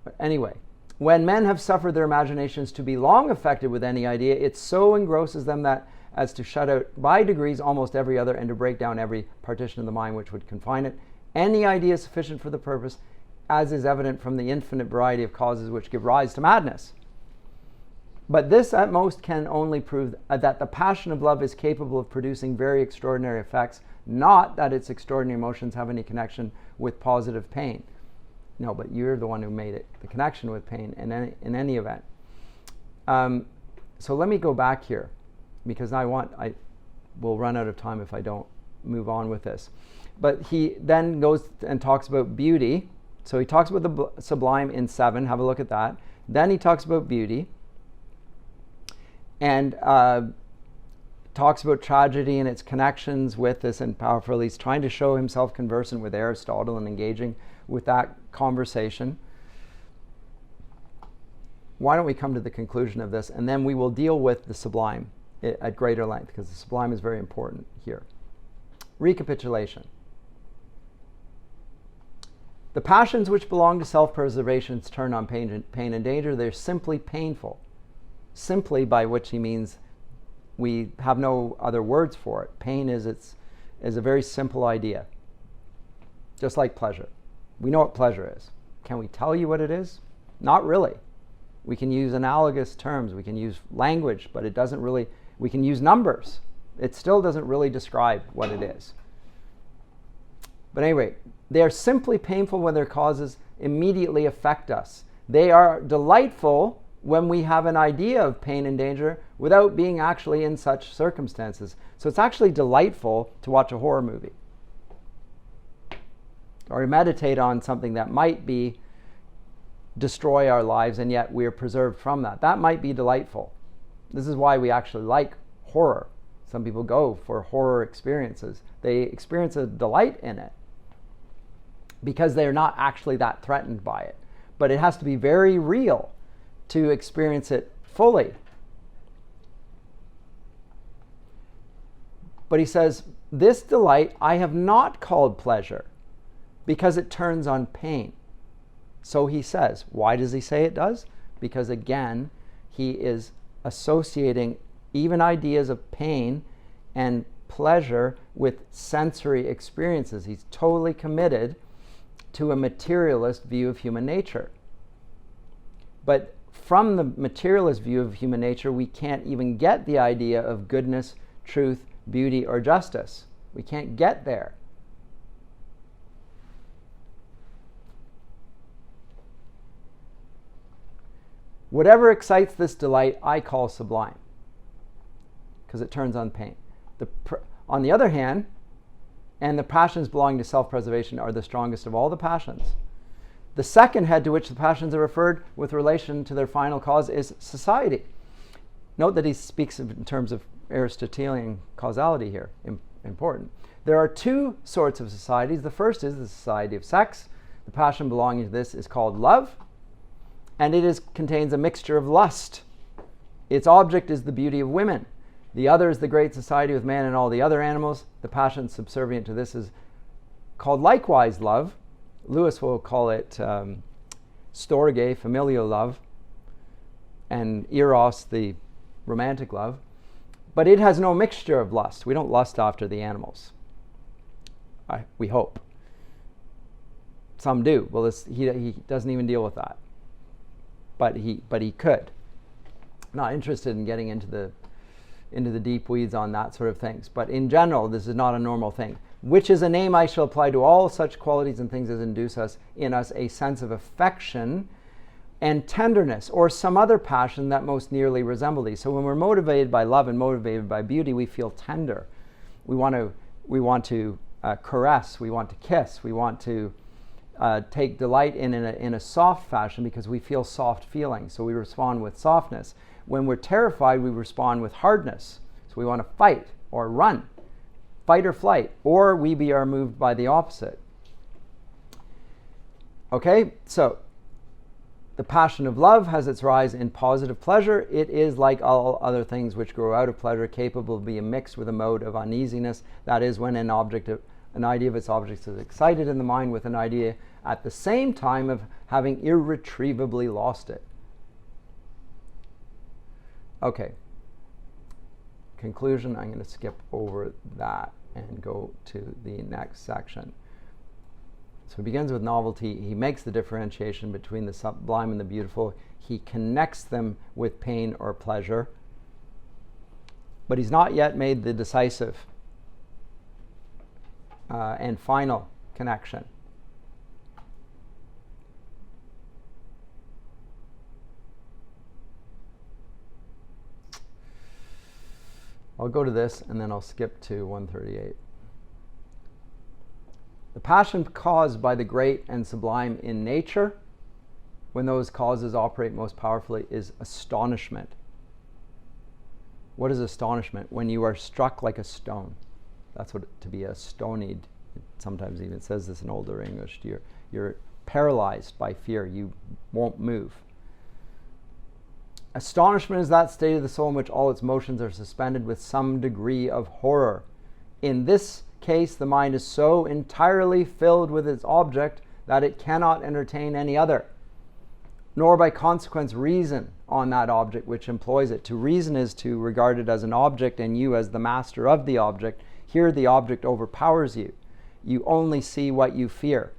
But anyway, when men have suffered their imaginations to be long affected with any idea, it so engrosses them that as to shut out by degrees almost every other and to break down every partition of the mind which would confine it. Any idea is sufficient for the purpose, as is evident from the infinite variety of causes which give rise to madness. But this at most can only prove that the passion of love is capable of producing very extraordinary effects, not that its extraordinary emotions have any connection with positive pain. No, but you're the one who made it, the connection with pain in any event. So let me go back here, because I will run out of time if I don't move on with this. But he then goes and talks about beauty. So he talks about the sublime in 7. Have a look at that. Then he talks about beauty. And talks about tragedy and its connections with this and powerful. He's trying to show himself conversant with Aristotle and engaging with that conversation. Why don't we come to the conclusion of this, and then we will deal with the sublime at greater length, because the sublime is very important here. Recapitulation. The passions which belong to self-preservation turn on pain and danger. They're simply painful. Simply, by which he means we have no other words for it. Pain is a very simple idea. Just like pleasure. We know what pleasure is. Can we tell you what it is? Not really. We can use analogous terms. We can use language, but it doesn't really. We can use numbers. It still doesn't really describe what it is. But anyway, they are simply painful when their causes immediately affect us. They are delightful when we have an idea of pain and danger without being actually in such circumstances. So it's actually delightful to watch a horror movie or meditate on something that might destroy our lives, and yet we're preserved from that. That might be delightful. This is why we actually like horror. Some people go for horror experiences. They experience a delight in it because they're not actually that threatened by it. But it has to be very real to experience it fully. But he says, this delight I have not called pleasure because it turns on pain. So he says, why does he say it does? Because again, he is associating even ideas of pain and pleasure with sensory experiences. He's totally committed to a materialist view of human nature. But from the materialist view of human nature, we can't even get the idea of goodness, truth, beauty, or justice. We can't get there. Whatever excites this delight, I call sublime, because it turns on pain. On the other hand, and the passions belonging to self-preservation are the strongest of all the passions. The second head to which the passions are referred with relation to their final cause is society. Note that he speaks in terms of Aristotelian causality here. Important. There are two sorts of societies. The first is the society of sex. The passion belonging to this is called love, and it contains a mixture of lust. Its object is the beauty of women. The other is the great society with man and all the other animals. The passion subservient to this is called likewise love. Lewis will call it storge, familial love, and eros, the romantic love. But it has no mixture of lust. We don't lust after the animals. We hope. Some do. Well, he doesn't even deal with that. But he could. Not interested in getting into the deep weeds on that sort of things. But in general, this is not a normal thing. Which is a name I shall apply to all such qualities and things as induce in us a sense of affection and tenderness, or some other passion that most nearly resemble these. So when we're motivated by love and motivated by beauty, we feel tender. We want to caress. We want to kiss. We want to take delight in a soft fashion because we feel soft feelings. So we respond with softness. When we're terrified, we respond with hardness. So we want to fight or run, fight or flight, or we are moved by the opposite. Okay, so the passion of love has its rise in positive pleasure. It is, like all other things which grow out of pleasure, capable of being mixed with a mode of uneasiness. That is, when an idea of its objects is excited in the mind with an idea at the same time of having irretrievably lost it. Okay. Conclusion, I'm going to skip over that and go to the next section. So he begins with novelty. He makes the differentiation between the sublime and the beautiful. He connects them with pain or pleasure. But he's not yet made the decisive and final connection. I'll go to this and then I'll skip to 138. The passion caused by the great and sublime in nature, when those causes operate most powerfully, is astonishment. What is astonishment? When you are struck like a stone. That's what to be astonied. It sometimes even says this in older English. You're paralyzed by fear. You won't move. Astonishment is that state of the soul in which all its motions are suspended with some degree of horror. In this case, the mind is so entirely filled with its object that it cannot entertain any other, nor by consequence reason on that object which employs it. To reason is to regard it as an object and you as the master of the object. Here the object overpowers you. You only see what you fear.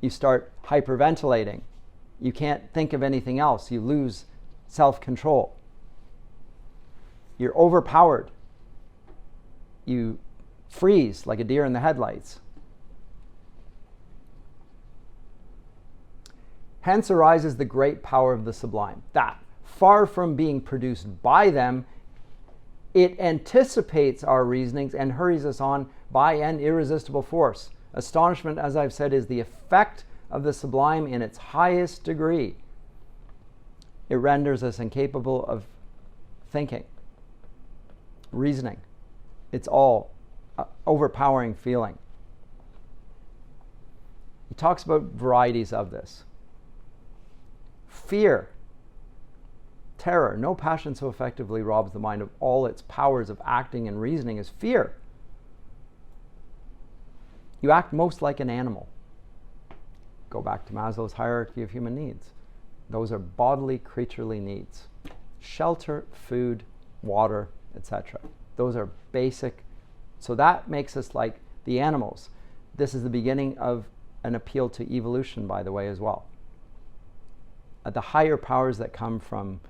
You start hyperventilating. You can't think of anything else. You lose self-control. You're overpowered. You freeze like a deer in the headlights. Hence arises the great power of the sublime, that, far from being produced by them, it anticipates our reasonings and hurries us on by an irresistible force. Astonishment, as I've said, is the effect of the sublime in its highest degree. It renders us incapable of thinking, reasoning. It's all overpowering feeling. He talks about varieties of this. Fear, terror. No passion so effectively robs the mind of all its powers of acting and reasoning as fear. You act most like an animal. Go back to Maslow's hierarchy of human needs. Those are bodily, creaturely needs. Shelter, food, water, etc. Those are basic. So that makes us like the animals. This is the beginning of an appeal to evolution, by the way, as well. The higher powers that come from,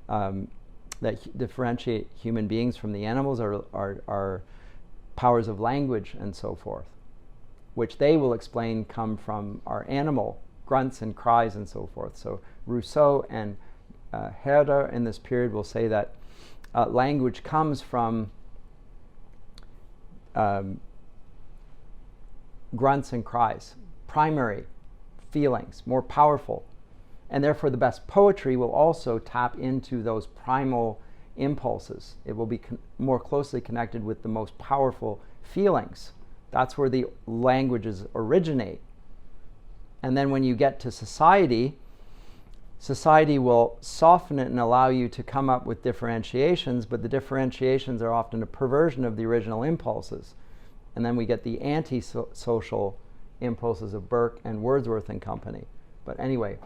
that differentiate human beings from the animals are powers of language and so forth, which they will explain come from our animal grunts and cries and so forth. So Rousseau and Herder in this period will say that language comes from grunts and cries, primary feelings, more powerful. And therefore the best poetry will also tap into those primal impulses. It will be more closely connected with the most powerful feelings. That's where the languages originate. And then when you get to society, society will soften it and allow you to come up with differentiations, but the differentiations are often a perversion of the original impulses. And then we get the anti-social impulses of Burke and Wordsworth and company. But anyway,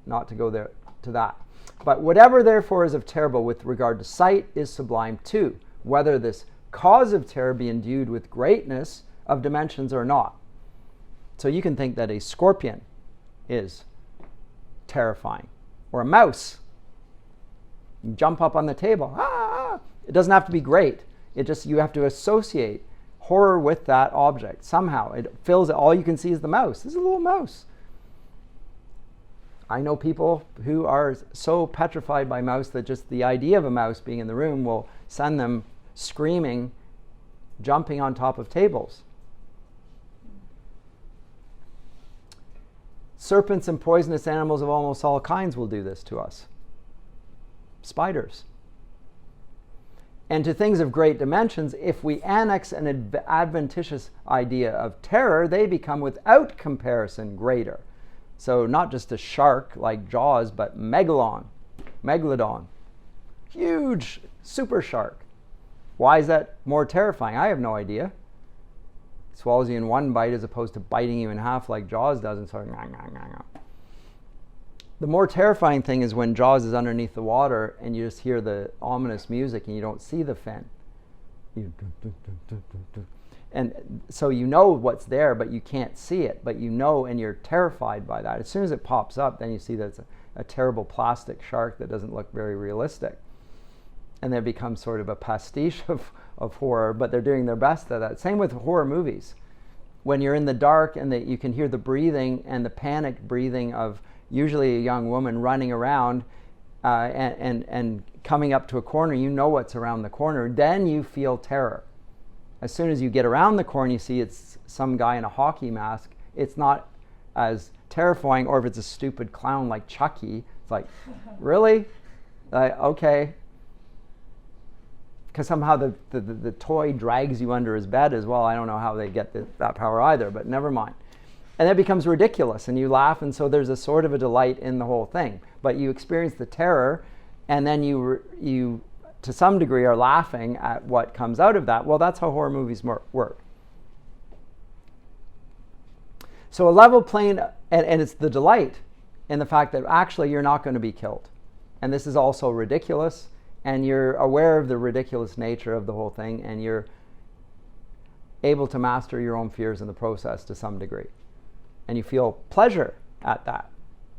not to go there to that. But whatever therefore is of terrible with regard to sight is sublime too, whether this cause of terror be endued with greatness of dimensions or not. So you can think that a scorpion is terrifying, or a mouse. You jump up on the table. Ah! It doesn't have to be great. It just, you have to associate horror with that object. Somehow it fills it. All you can see is the mouse. This is a little mouse. I know people who are so petrified by mouse that just the idea of a mouse being in the room will send them screaming, jumping on top of tables. Serpents and poisonous animals of almost all kinds will do this to us. Spiders. And to things of great dimensions, if we annex an adventitious idea of terror, they become without comparison greater. So not just a shark like Jaws, but megalodon. Huge super shark. Why is that more terrifying? I have no idea. It swallows you in one bite as opposed to biting you in half like Jaws does and sort of The more terrifying thing is when Jaws is underneath the water and you just hear the ominous music and you don't see the fin. And so you know what's there, but you can't see it. But you know, and you're terrified by that. As soon as it pops up, then you see that it's a terrible plastic shark that doesn't look very realistic. And then it becomes sort of a pastiche of horror, but they're doing their best at that. Same with horror movies. When you're in the dark and you can hear the breathing and the panicked breathing of usually a young woman running around and coming up to a corner, you know what's around the corner, then you feel terror. As soon as you get around the corner, you see it's some guy in a hockey mask. It's not as terrifying, or if it's a stupid clown like Chucky, it's like, really? Okay. Because somehow the toy drags you under his bed as well. I don't know how they get that power either, but never mind. And it becomes ridiculous, and you laugh, and so there's a sort of a delight in the whole thing. But you experience the terror, and then you to some degree are laughing at what comes out of that. Well, that's how horror movies work. So a level plane, and it's the delight in the fact that actually you're not going to be killed. And this is also ridiculous, and you're aware of the ridiculous nature of the whole thing, and you're able to master your own fears in the process to some degree. And you feel pleasure at that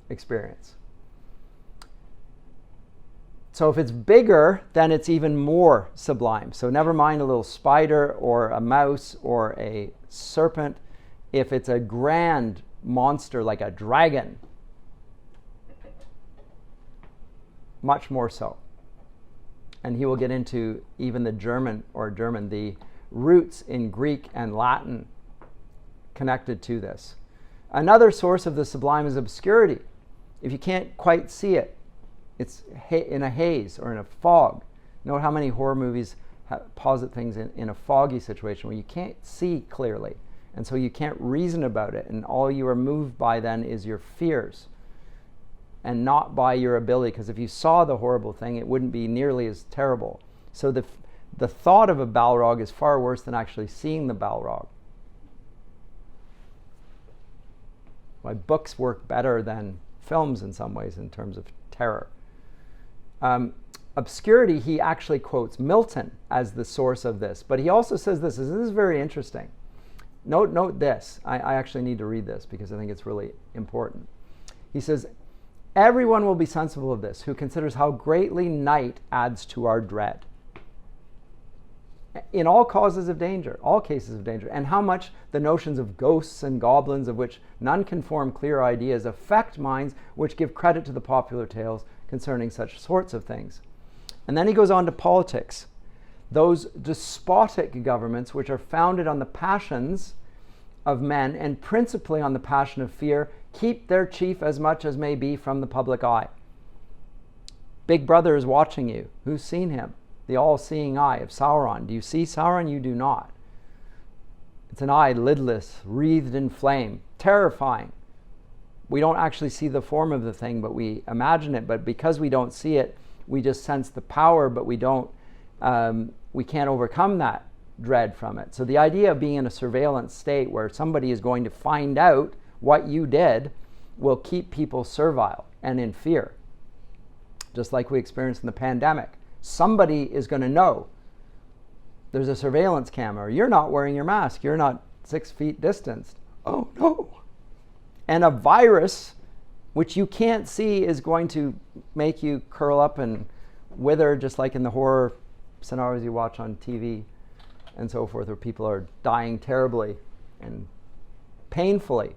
experience. So if it's bigger, then it's even more sublime. So never mind a little spider or a mouse or a serpent. If it's a grand monster like a dragon, much more so. And he will get into even the roots in Greek and Latin connected to this. Another source of the sublime is obscurity. If you can't quite see it, it's in a haze or in a fog. Note how many horror movies posit things in a foggy situation where you can't see clearly. And so you can't reason about it. And all you are moved by then is your fears and not by your ability. Because if you saw the horrible thing, it wouldn't be nearly as terrible. So the thought of a Balrog is far worse than actually seeing the Balrog. Why books work better than films in some ways in terms of terror. Obscurity, he actually quotes Milton as the source of this, but he also says this is very interesting. Note this. I actually need to read this because I think it's really important. He says, everyone will be sensible of this who considers how greatly night adds to our dread. In all causes of danger, all cases of danger, and how much the notions of ghosts and goblins, of which none can form clear ideas, affect minds which give credit to the popular tales concerning such sorts of things. And then he goes on to politics. Those despotic governments which are founded on the passions of men and principally on the passion of fear keep their chief as much as may be from the public eye. Big Brother is watching you. Who's seen him? The all-seeing eye of Sauron. Do you see Sauron? You do not. It's an eye lidless, wreathed in flame, terrifying. We don't actually see the form of the thing, but we imagine it. But because we don't see it, we just sense the power, but we can't overcome that dread from it. So the idea of being in a surveillance state where somebody is going to find out what you did will keep people servile and in fear. Just like we experienced in the pandemic. Somebody is going to know there's a surveillance camera. You're not wearing your mask. You're not 6 feet distanced. Oh no. And a virus, which you can't see, is going to make you curl up and wither, just like in the horror scenarios you watch on TV and so forth, where people are dying terribly and painfully.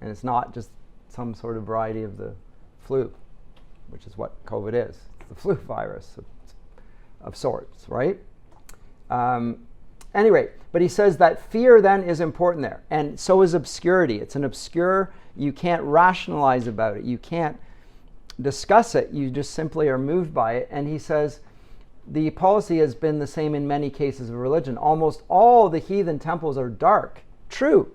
And it's not just some sort of variety of the flu, which is what COVID is. It's the flu virus of sorts, right? Anyway, but he says that fear then is important there. And so is obscurity. It's an obscure, you can't rationalize about it. You can't discuss it. You just simply are moved by it. And he says the policy has been the same in many cases of religion. Almost all the heathen temples are dark. True.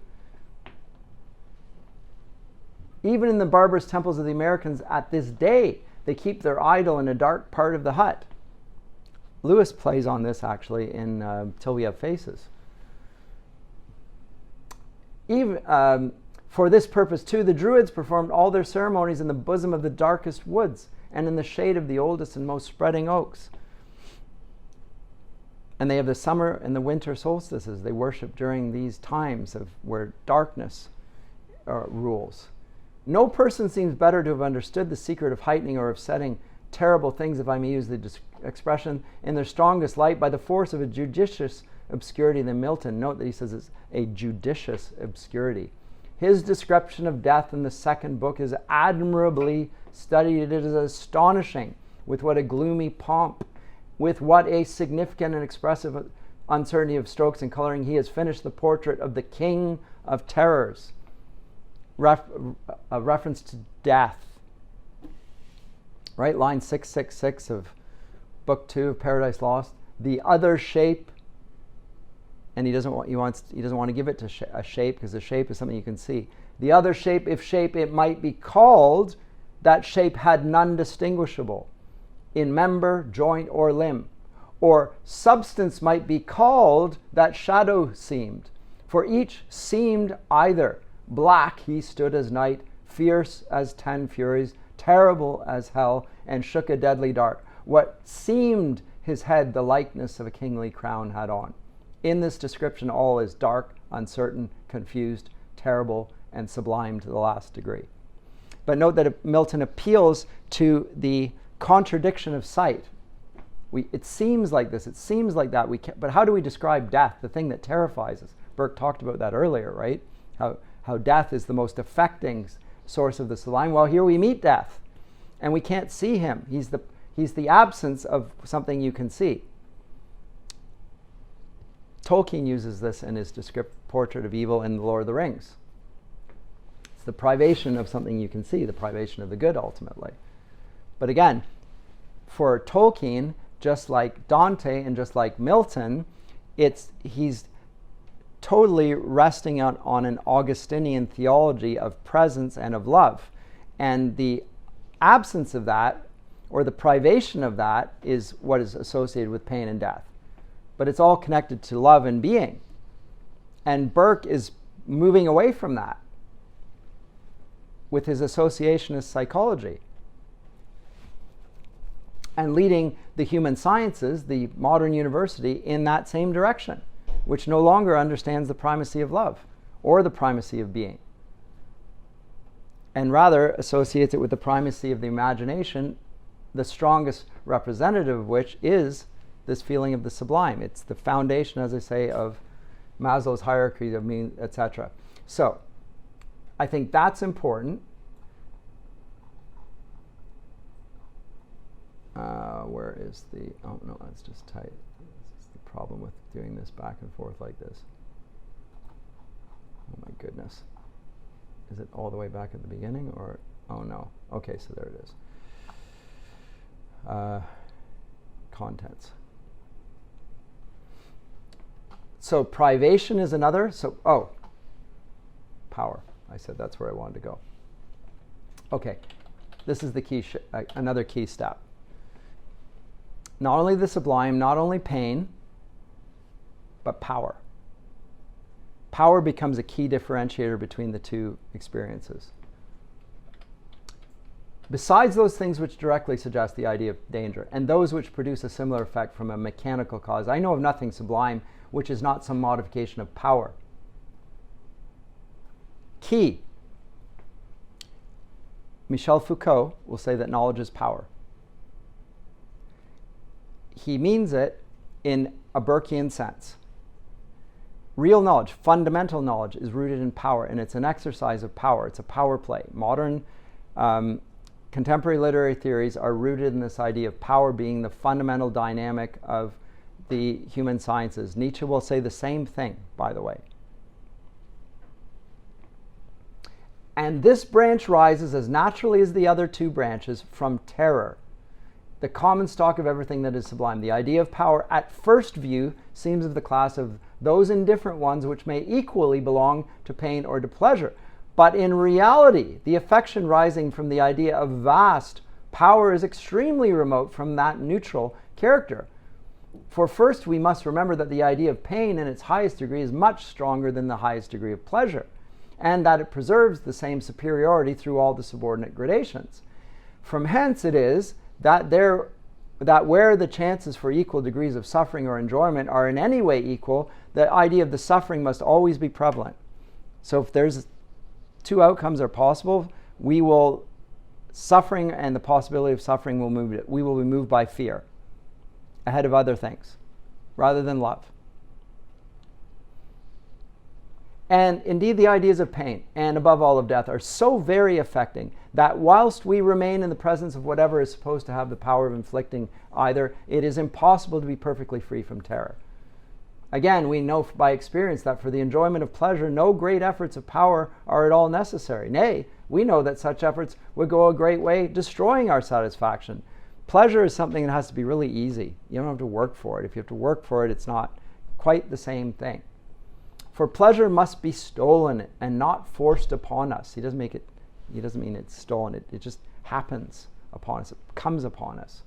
Even in the barbarous temples of the Americans at this day, they keep their idol in a dark part of the hut. Lewis plays on this actually in Till We Have Faces. Even for this purpose too, the Druids performed all their ceremonies in the bosom of the darkest woods and in the shade of the oldest and most spreading oaks. And they have the summer and the winter solstices. They worship during these times of where darkness rules. No person seems better to have understood the secret of heightening or of setting terrible things, if I may use the expression, in their strongest light by the force of a judicious obscurity than Milton. Note that he says it's a judicious obscurity. His description of death in the second book is admirably studied. It is astonishing with what a gloomy pomp, with what a significant and expressive uncertainty of strokes and coloring he has finished the portrait of the King of Terrors. A reference to death. Right, line 666 of Book 2 of Paradise Lost. The other shape, and he doesn't want to give it to a shape, because a shape is something you can see. The other shape, if shape it might be called, that shape had none distinguishable in member, joint, or limb. Or substance might be called, that shadow seemed. For each seemed either black he stood as night, fierce as 10 furies, terrible as hell, and shook a deadly dart. What seemed his head the likeness of a kingly crown had on. In this description all is dark, uncertain, confused, terrible, and sublime to the last degree. But note that Milton appeals to the contradiction of sight. It seems like this, it seems like that, but how do we describe death, the thing that terrifies us? Burke talked about that earlier, right? How death is the most affecting source of the sublime. Well, here we meet death, and we can't see him. He's the absence of something you can see. Tolkien uses this in his portrait of evil in The Lord of the Rings. It's the privation of something you can see, the privation of the good, ultimately. But again, for Tolkien, just like Dante and just like Milton, he's totally resting on an Augustinian theology of presence and of love. And the absence of that, or the privation of that, is what is associated with pain and death. But it's all connected to love and being. And Burke is moving away from that with his associationist psychology and leading the human sciences, the modern university, in that same direction, which no longer understands the primacy of love or the primacy of being, and rather associates it with the primacy of the imagination, the strongest representative of which is this feeling of the sublime. It's the foundation, as I say, of Maslow's hierarchy of means, etc. So I think that's important. Where is the, oh no, that's just tight. This is the problem with doing this back and forth like this. Oh my goodness. Is it all the way back at the beginning, or, oh no. Okay, so there it is. Contents. So privation is another. So, power. I said that's where I wanted to go. Okay, this is the key, another key step. Not only the sublime, not only pain, but power. Power becomes a key differentiator between the two experiences. Besides those things which directly suggest the idea of danger, and those which produce a similar effect from a mechanical cause, I know of nothing sublime which is not some modification of power. Key. Michel Foucault will say that knowledge is power. He means it in a Burkean sense. Real knowledge, fundamental knowledge, is rooted in power, and it's an exercise of power. It's a power play. Modern contemporary literary theories are rooted in this idea of power being the fundamental dynamic of the human sciences. Nietzsche will say the same thing, by the way. And this branch rises as naturally as the other two branches from terror, the common stock of everything that is sublime. The idea of power, at first view, seems of the class of those indifferent ones which may equally belong to pain or to pleasure. But in reality, the affection rising from the idea of vast power is extremely remote from that neutral character. For first, we must remember that the idea of pain in its highest degree is much stronger than the highest degree of pleasure, and that it preserves the same superiority through all the subordinate gradations. From hence it is that where the chances for equal degrees of suffering or enjoyment are in any way equal, the idea of the suffering must always be prevalent. So if there's two outcomes are possible, suffering and the possibility of suffering we will be moved by fear ahead of other things, rather than love. And indeed, the ideas of pain, and above all of death, are so very affecting that whilst we remain in the presence of whatever is supposed to have the power of inflicting either, it is impossible to be perfectly free from terror. Again, we know by experience that for the enjoyment of pleasure, no great efforts of power are at all necessary. Nay, we know that such efforts would go a great way destroying our satisfaction. Pleasure is something that has to be really easy. You don't have to work for it. If you have to work for it, it's not quite the same thing. For pleasure must be stolen and not forced upon us. He doesn't mean it's stolen. It just happens upon us. It comes upon us.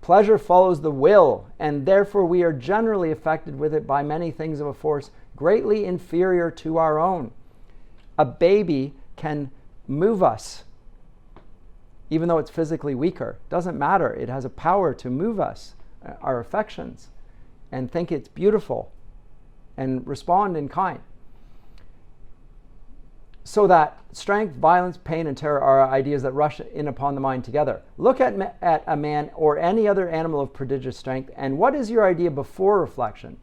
Pleasure follows the will, and therefore we are generally affected with it by many things of a force greatly inferior to our own. A baby can move us, even though it's physically weaker. Doesn't matter. It has a power to move us, our affections, and think it's beautiful and respond in kind. So that strength, violence, pain, and terror are ideas that rush in upon the mind together. Look at a man or any other animal of prodigious strength, and what is your idea before reflection?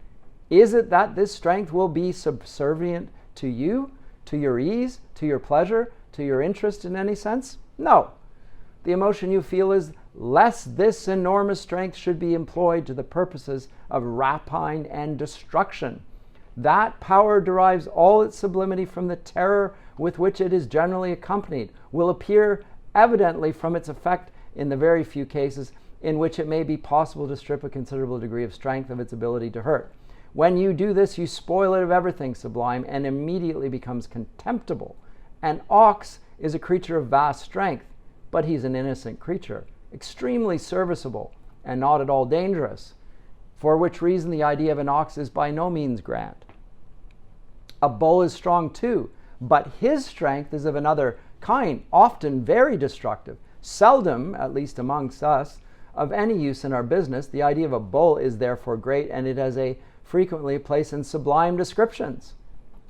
Is it that this strength will be subservient to you, to your ease, to your pleasure, to your interest in any sense? No. The emotion you feel is, lest this enormous strength should be employed to the purposes of rapine and destruction. That power derives all its sublimity from the terror with which it is generally accompanied, will appear evidently from its effect in the very few cases in which it may be possible to strip a considerable degree of strength of its ability to hurt. When you do this, you spoil it of everything sublime and immediately becomes contemptible. An ox is a creature of vast strength, but he's an innocent creature, extremely serviceable and not at all dangerous, for which reason the idea of an ox is by no means grand. A bull is strong too, but his strength is of another kind, often very destructive, seldom, at least amongst us, of any use in our business. The idea of a bull is therefore great, and it has frequently a place in sublime descriptions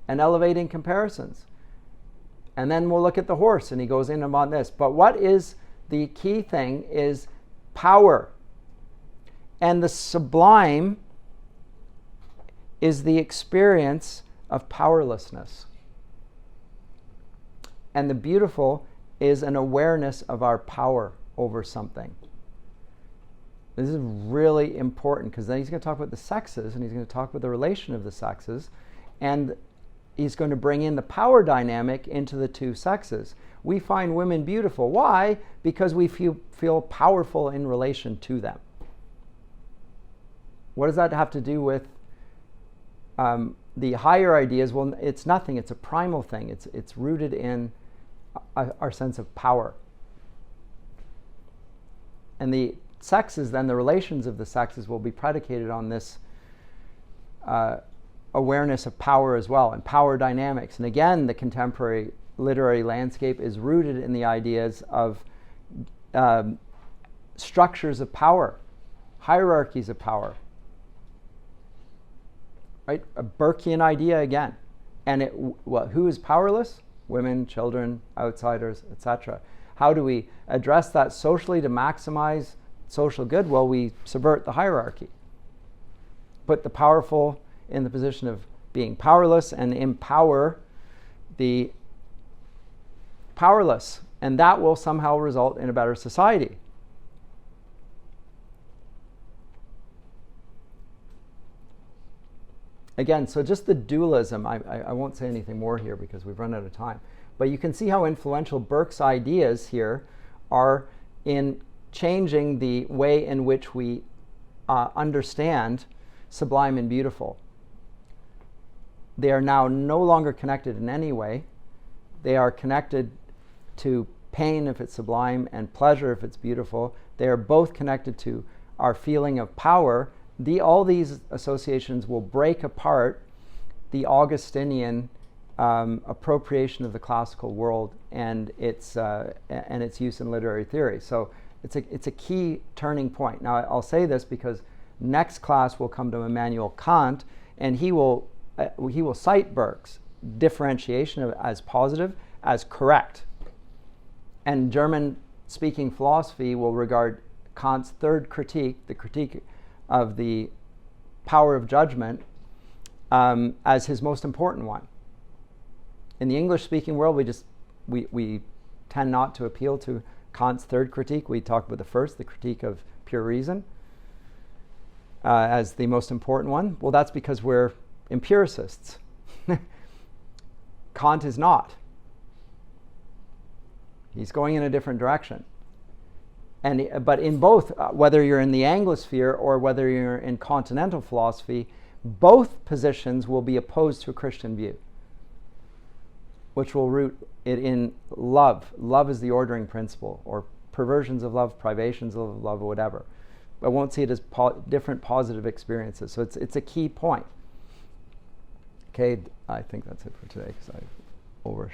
and elevating comparisons. And then we'll look at the horse, and he goes in on this. But what is the key thing is power. And the sublime is the experience of powerlessness. And the beautiful is an awareness of our power over something. This is really important, because then he's going to talk about the sexes, and he's going to talk about the relation of the sexes, and he's going to bring in the power dynamic into the two sexes. We find women beautiful. Why? Because we feel powerful in relation to them. What does that have to do with the higher ideas, well, it's nothing. It's a primal thing. It's rooted in our sense of power. And the sexes, then the relations of the sexes will be predicated on this awareness of power as well, and power dynamics. And again, the contemporary literary landscape is rooted in the ideas of structures of power, hierarchies of power. Right? A Burkean idea again. And who is powerless? Women, children, outsiders, etc. How do we address that socially to maximize social good? Well, we subvert the hierarchy. Put the powerful in the position of being powerless and empower the powerless. And that will somehow result in a better society. Again, so just the dualism, I won't say anything more here because we've run out of time. But you can see how influential Burke's ideas here are in changing the way in which we understand sublime and beautiful. They are now no longer connected in any way. They are connected to pain if it's sublime and pleasure if it's beautiful. They are both connected to our feeling of power. All these associations will break apart the Augustinian appropriation of the classical world and its use in literary theory. So it's a key turning point. Now I'll say this because next class will come to Immanuel Kant, and he will cite Burke's differentiation of as positive as correct. And German-speaking philosophy will regard Kant's third critique, the critique of the power of judgment, as his most important one. In the English-speaking world, we tend not to appeal to Kant's third critique. We talk about the first, the critique of pure reason, as the most important one. Well, that's because we're empiricists. Kant is not. He's going in a different direction. But in both, whether you're in the Anglosphere or whether you're in continental philosophy, both positions will be opposed to a Christian view, which will root it in love. Love is the ordering principle, or perversions of love, privations of love, or whatever. I won't see it as different positive experiences. So it's a key point. Okay, I think that's it for today because I've overshot.